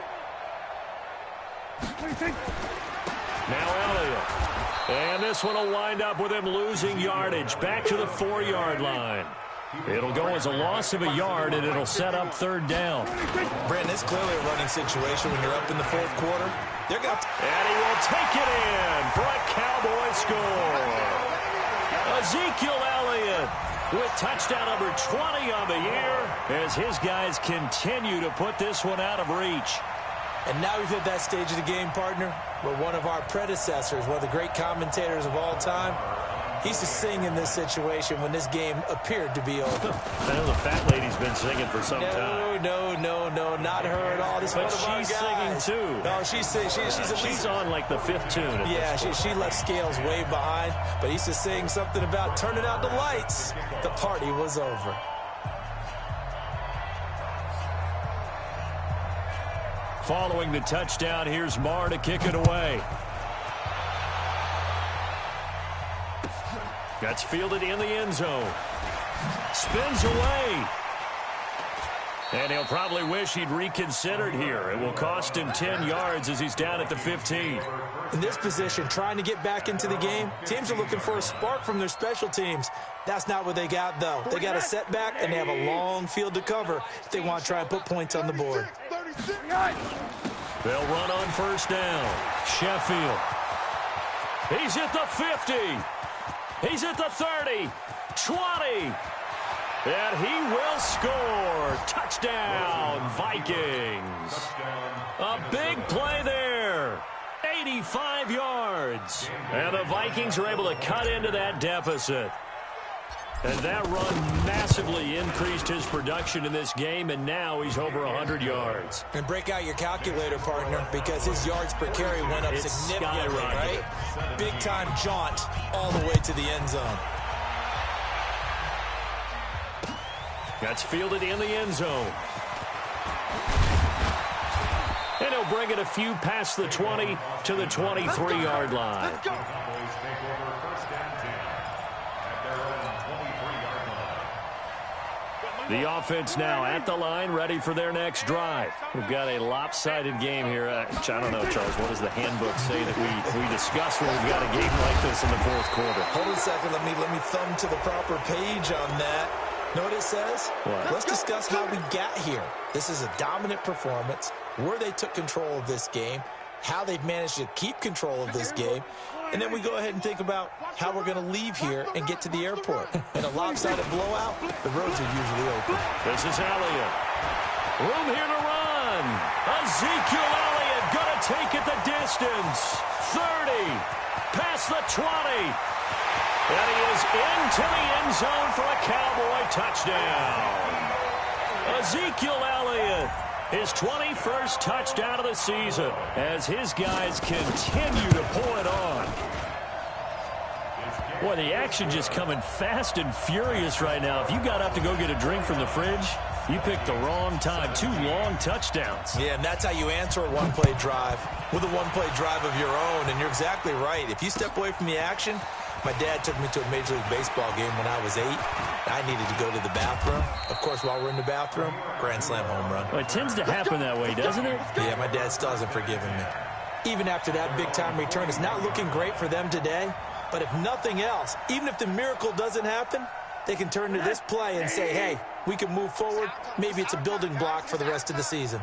Now Elliott. And this one will wind up with him losing yardage back to the 4-yard line. It'll go as a loss of a yard, and it'll set up 3rd down. Brandon, it's clearly a running situation when you're up in the 4th quarter. They're going to... And he will take it in for a Cowboy score. Ezekiel Elliott with touchdown number 20 on the year as his guys continue to put this one out of reach. And now we've hit that stage of the game, partner, where one of our predecessors, one of the great commentators of all time, he used to sing in this situation when this game appeared to be over. I know the fat lady's been singing for some time. No, not her at all. This but one of our she's guys. singing too. No, she's on like the 5th tune. Yeah, she left Scales way behind, but he used to sing something about turning out the lights. The party was over. Following the touchdown, here's Marr to kick it away. That's fielded in the end zone. Spins away. And he'll probably wish he'd reconsidered here. It will cost him 10 yards as he's down at the 15. In this position, trying to get back into the game, teams are looking for a spark from their special teams. That's not what they got, though. They got a setback, and they have a long field to cover if they want to try and put points on the board. They'll run on 1st down. Sheffield. He's at the 50. He's at the 30. 20. And he will score. Touchdown, Vikings. A big play there. 85 yards. And the Vikings are able to cut into that deficit. And that run massively increased his production in this game, and now he's over 100 yards. And break out your calculator, partner, because his yards per carry went up significantly, right? Big-time jaunt all the way to the end zone. That's fielded in the end zone. And he'll bring it a few past the 20 to the 23-yard line. Let's go. The offense now at the line, ready for their next drive. We've got a lopsided game here. I don't know, Charles, what does the handbook say that we discuss when we've got a game like this in the fourth quarter? Hold on a second. Let me thumb to the proper page on that. Know what it says? What? Let's discuss how we got here. This is a dominant performance, where they took control of this game, how they've managed to keep control of this game, and then we go ahead and think about how we're going to leave here and get to the airport. In a lopsided blowout, the roads are usually open. This is Elliott. Room here to run. Ezekiel Elliott going to take it the distance. 30. Past the 20. And he is into the end zone for a Cowboy touchdown. Ezekiel Elliott, his 21st touchdown of the season, as his guys continue to pour it on. Boy, the action just coming fast and furious right now. If you got up to go get a drink from the fridge, you picked the wrong time. 2 long touchdowns. Yeah, and that's how you answer a one-play drive, with a one-play drive of your own. And you're exactly right. If you step away from the action, my dad took me to a Major League Baseball game when I was 8. I needed to go to the bathroom. Of course, while we're in the bathroom, grand slam home run. Well, it tends to happen that way, doesn't it? Yeah, my dad still hasn't forgiven me. Even after that big-time return, it's not looking great for them today. But if nothing else, even if the miracle doesn't happen, they can turn to this play and say, hey, we can move forward. Maybe it's a building block for the rest of the season.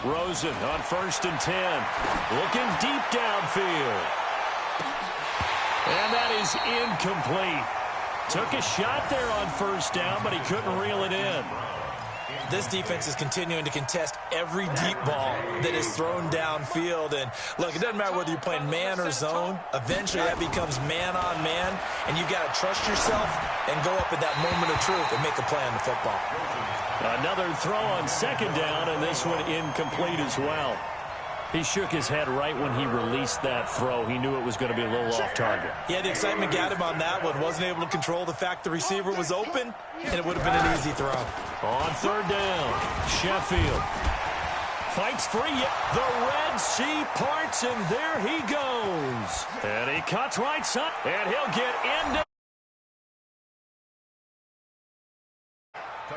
Rosen on 1st and 10. Looking deep downfield. And that is incomplete. Took a shot there on 1st down, but he couldn't reel it in. This defense is continuing to contest every deep ball that is thrown downfield. And, look, it doesn't matter whether you're playing man or zone. Eventually, that becomes man-on-man, and you've got to trust yourself and go up at that moment of truth and make a play on the football. Another throw on 2nd down, and this one incomplete as well. He shook his head right when he released that throw. He knew it was going to be a little off target. Yeah, the excitement got him on that one. Wasn't able to control the fact the receiver was open, and it would have been an easy throw. On 3rd down, Sheffield fights free. The Red Sea parts, and there he goes. And he cuts right side, and he'll get into.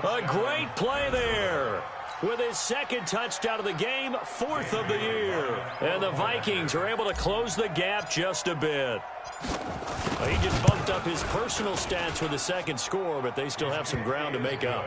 A great play there. With his 2nd touchdown of the game, 4th of the year. And the Vikings are able to close the gap just a bit. He just bumped up his personal stats with a 2nd score, but they still have some ground to make up.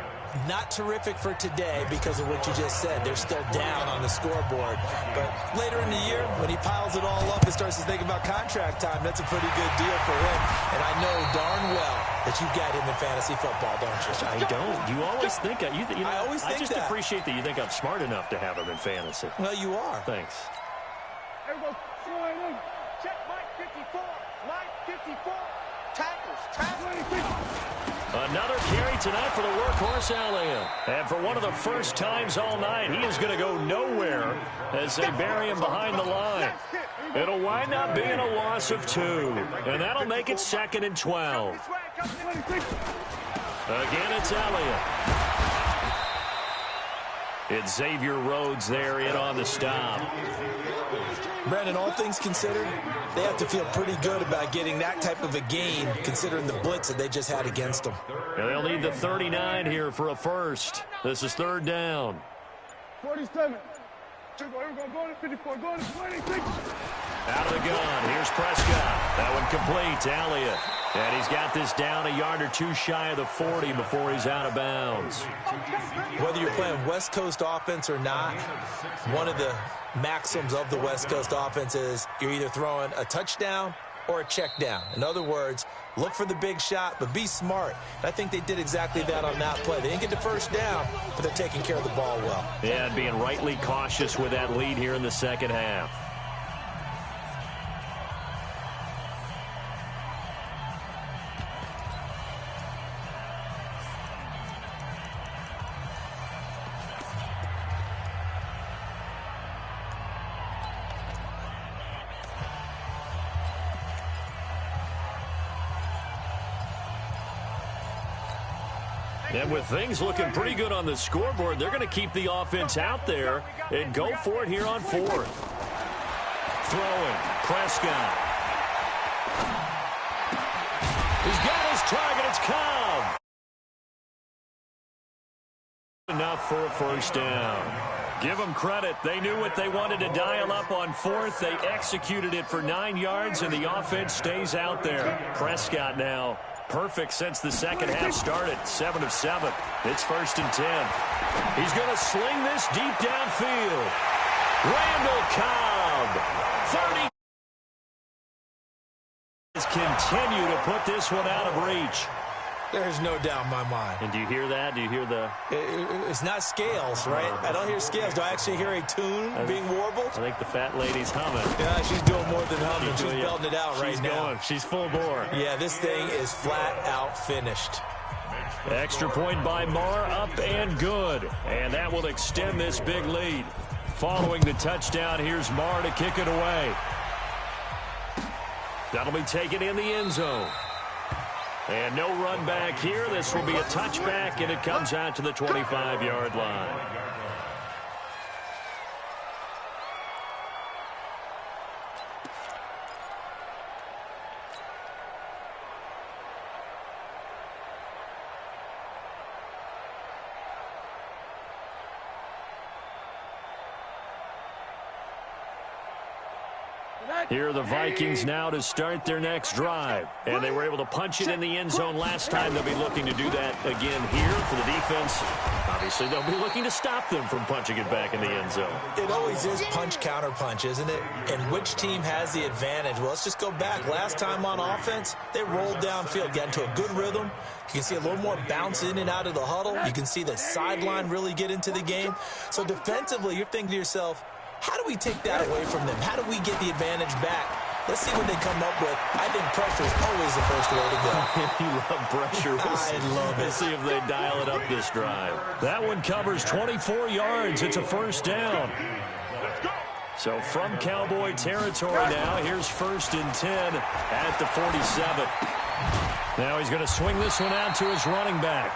Not terrific for today because of what you just said. They're still down on the scoreboard. But later in the year, when he piles it all up and starts to think about contract time, that's a pretty good deal for him. And I know darn well that you've got him in fantasy football, don't you? I don't. You always think I just that. appreciate that you think I'm smart enough to have him in fantasy. Well, you are. Thanks. Everybody, slow in. Check Mike 54. Mike 54. Tackles. Another carry tonight for the workhorse Elliott. And for one of the first times all night, he is going to go nowhere as they bury him behind the line. It'll wind up being a loss of 2. And that'll make it 2nd and 12. Again, it's Elliott. It's Xavier Rhodes there in on the stop. Brandon, all things considered, they have to feel pretty good about getting that type of a gain, considering the blitz that they just had against them. And they'll need the 39 here for a first. This is 3rd down. 47. Go to 54. Go to 26. Out of the gun. Here's Prescott. That one complete to Elliott. And he's got this down a yard or 2 shy of the 40 before he's out of bounds. Whether you're playing West Coast offense or not, one of the maxims of the West Coast offense is you're either throwing a touchdown or a check down. In other words, look for the big shot, but be smart. And I think they did exactly that on that play. They didn't get the first down, but they're taking care of the ball well. Yeah, and being rightly cautious with that lead here in the second half. And with things looking pretty good on the scoreboard, they're going to keep the offense out there and go for it here on fourth. Throwing, Prescott. He's got his target. It's Cobb. Enough for a first down. Give them credit. They knew what they wanted to dial up on fourth. They executed it for 9 yards, and the offense stays out there. Prescott now perfect since the second half started. 7 of 7. It's 1st and 10. He's going to sling this deep downfield. Randall Cobb. 30. Continue to put this one out of reach. There's no doubt in my mind. And do you hear that? Do you hear the... It's not scales, right? I don't hear scales. Do I actually hear a tune being warbled? I think the fat lady's humming. Yeah, she's doing more than humming. She's belting it out right now. She's full bore. Yeah, this thing is flat out finished. Extra point by Marr, up and good. And that will extend this big lead. Following the touchdown, here's Marr to kick it away. That'll be taken in the end zone. And no run back here. This will be a touchback, and it comes out to the 25-yard line. Here are the Vikings now to start their next drive. And they were able to punch it in the end zone last time. They'll be looking to do that again here for the defense. Obviously, they'll be looking to stop them from punching it back in the end zone. It always is punch-counter-punch, isn't it? And which team has the advantage? Well, let's just go back. Last time on offense, they rolled downfield, got into a good rhythm. You can see a little more bounce in and out of the huddle. You can see the sideline really get into the game. So defensively, you're thinking to yourself, how do we take that away from them? How do we get the advantage back? Let's see what they come up with. I think pressure is always the first way to go. You love pressure. I love it. Let's see if they dial it up this drive. That one covers 24 yards. It's a first down. So from Cowboy territory now, here's 1st and 10 at the 47. Now he's going to swing this one out to his running back.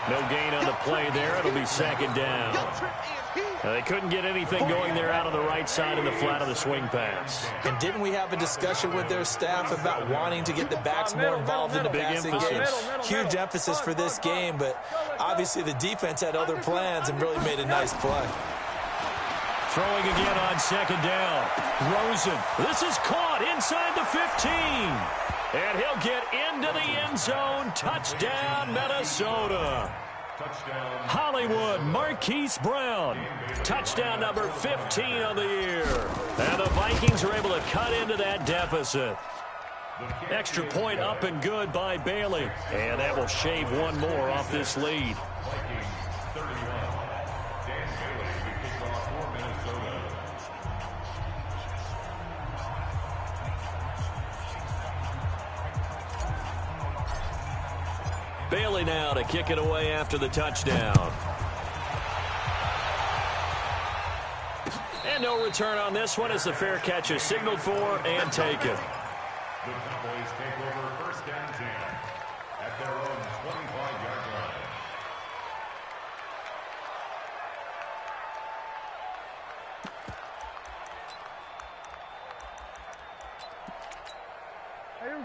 No gain on the play there. It'll be 2nd down. They couldn't get anything going there out on the right side of the flat of the swing pass. And didn't we have a discussion with their staff about wanting to get the backs more involved in the passing game? Huge emphasis for this game, but obviously the defense had other plans and really made a nice play. Throwing again on 2nd down. Rosen. This is caught inside the 15. And he'll get into the end zone. Touchdown, Minnesota. Hollywood, Marquise Brown. Touchdown number 15 on the year. And the Vikings are able to cut into that deficit. Extra point up and good by Bailey. And that will shave one more off this lead. Bailey now to kick it away after the touchdown. And no return on this one as the fair catch is signaled for and taken. The Cowboys take over 1st and 10 at their own 25-yard line.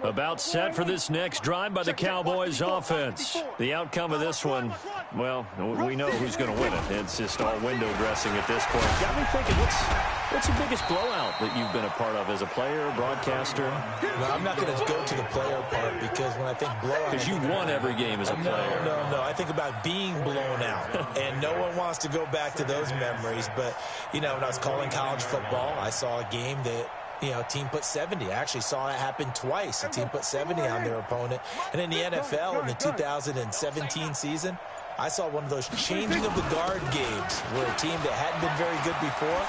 About set for this next drive by the Cowboys offense. The outcome of this one, well, we know who's going to win it. It's just all window dressing at this point. Got me thinking, what's the biggest blowout that you've been a part of as a player, broadcaster? No, I'm not going to go to the player part because when I think blowout... Because you won every game as a player. No. I think about being blown out. And no one wants to go back to those memories. But, you know, when I was calling college football, I saw a game that team put 70. I actually saw it happen twice. A team put 70 on their opponent. And in the NFL in the 2017 season, I saw one of those changing of the guard games where a team that hadn't been very good before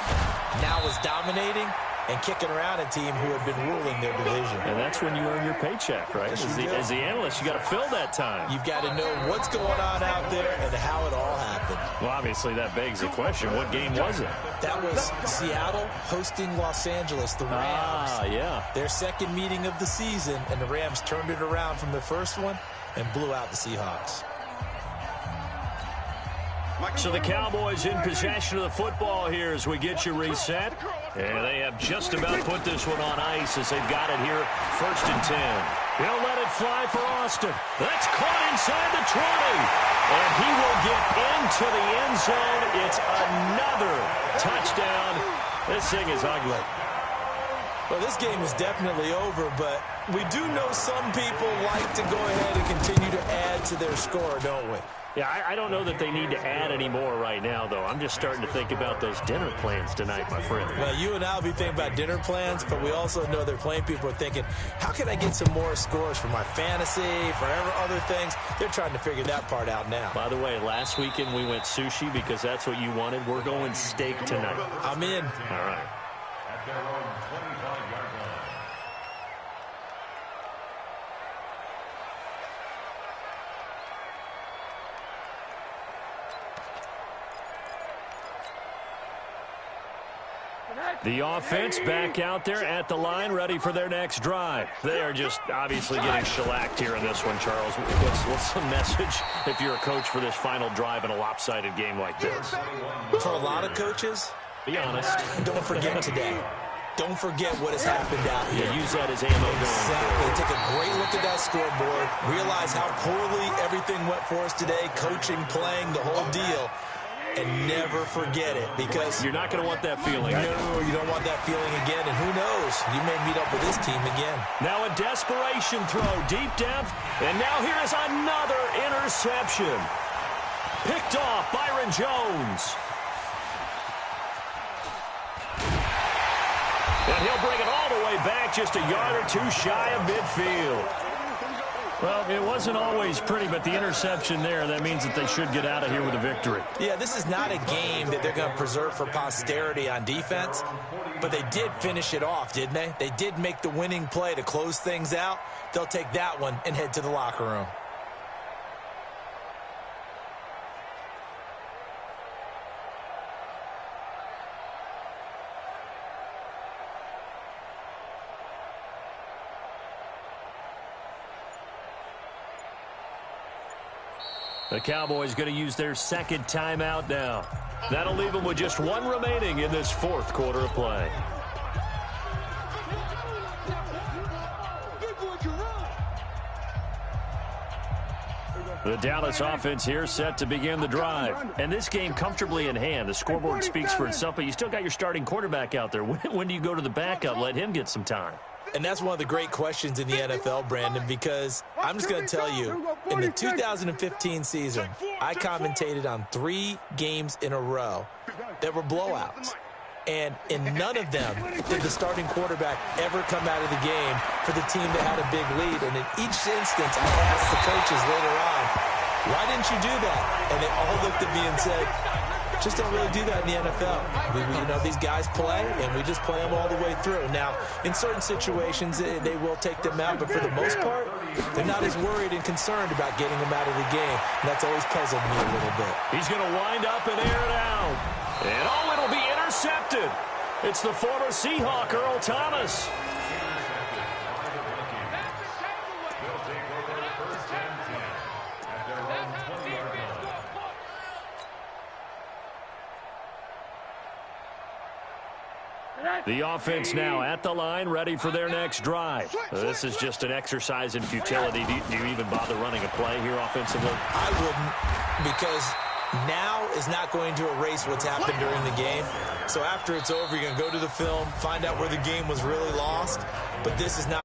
now was dominating and kicking around a team who had been ruling their division. And that's when you earn your paycheck, right? As the analyst, you got to fill that time. You've got to know what's going on out there and how it all happened. Well, obviously, that begs the question, what game was it? That was Seattle hosting Los Angeles, the Rams. Yeah. Their second meeting of the season, and the Rams turned it around from the first one and blew out the Seahawks. So the Cowboys in possession of the football here as we get you reset. And they have just about put this one on ice as they've got it here, 1st and 10. He'll let it fly for Austin. That's caught inside the 20. And he will get into the end zone. It's another touchdown. This thing is ugly. Well, this game is definitely over, but we do know some people like to go ahead and continue to add to their score, don't we? Yeah, I don't know that they need to add any more right now, though. I'm just starting to think about those dinner plans tonight, my friend. Well, you and I will be thinking about dinner plans, but we also know they're playing people are thinking, how can I get some more scores for my fantasy, for other things? They're trying to figure that part out now. By the way, last weekend we went sushi because that's what you wanted. We're going steak tonight. I'm in. All right. At their own 25-yard line. The offense back out there at the line, ready for their next drive. They are just obviously getting shellacked here in this one, Charles. What's the message if you're a coach for this final drive in a lopsided game like this? For a lot of coaches, be honest. Don't forget today. Don't forget what has happened out here. Yeah, use that as ammo. Exactly. Take a great look at that scoreboard. Realize how poorly everything went for us today. Coaching, playing, the whole deal. And never forget it, because you're not going to want that feeling. No, you don't want that feeling again. And who knows? You may meet up with this team again. Now a desperation throw, deep depth. And now here is another interception. Picked off Byron Jones. And he'll bring it all the way back, just a yard or two shy of midfield. Well, it wasn't always pretty, but the interception there, that means that they should get out of here with a victory. Yeah, this is not a game that they're going to preserve for posterity on defense, but they did finish it off, didn't they? They did make the winning play to close things out. They'll take that one and head to the locker room. The Cowboys going to use their second timeout now. That'll leave them with just one remaining in this 4th quarter of play. The Dallas offense here set to begin the drive. And this game comfortably in hand. The scoreboard speaks for itself, but you still got your starting quarterback out there. When do you go to the backup? Let him get some time. And that's one of the great questions in the NFL, Brandon, because I'm just going to tell you, in the 2015 season, I commentated on 3 games in a row that were blowouts. And in none of them did the starting quarterback ever come out of the game for the team that had a big lead. And in each instance, I asked the coaches later on, why didn't you do that? And they all looked at me and said, just don't really do that in the NFL. These guys play, and we just play them all the way through. Now, in certain situations, they will take them out, but for the most part, they're not as worried and concerned about getting them out of the game. And that's always puzzled me a little bit. He's going to wind up and air it out. And, it'll be intercepted. It's the former Seahawk, Earl Thomas. The offense now at the line, ready for their next drive. This is just an exercise in futility. Do you even bother running a play here offensively? I wouldn't, because now is not going to erase what's happened during the game. So after it's over, you're going to go to the film, find out where the game was really lost. But this is not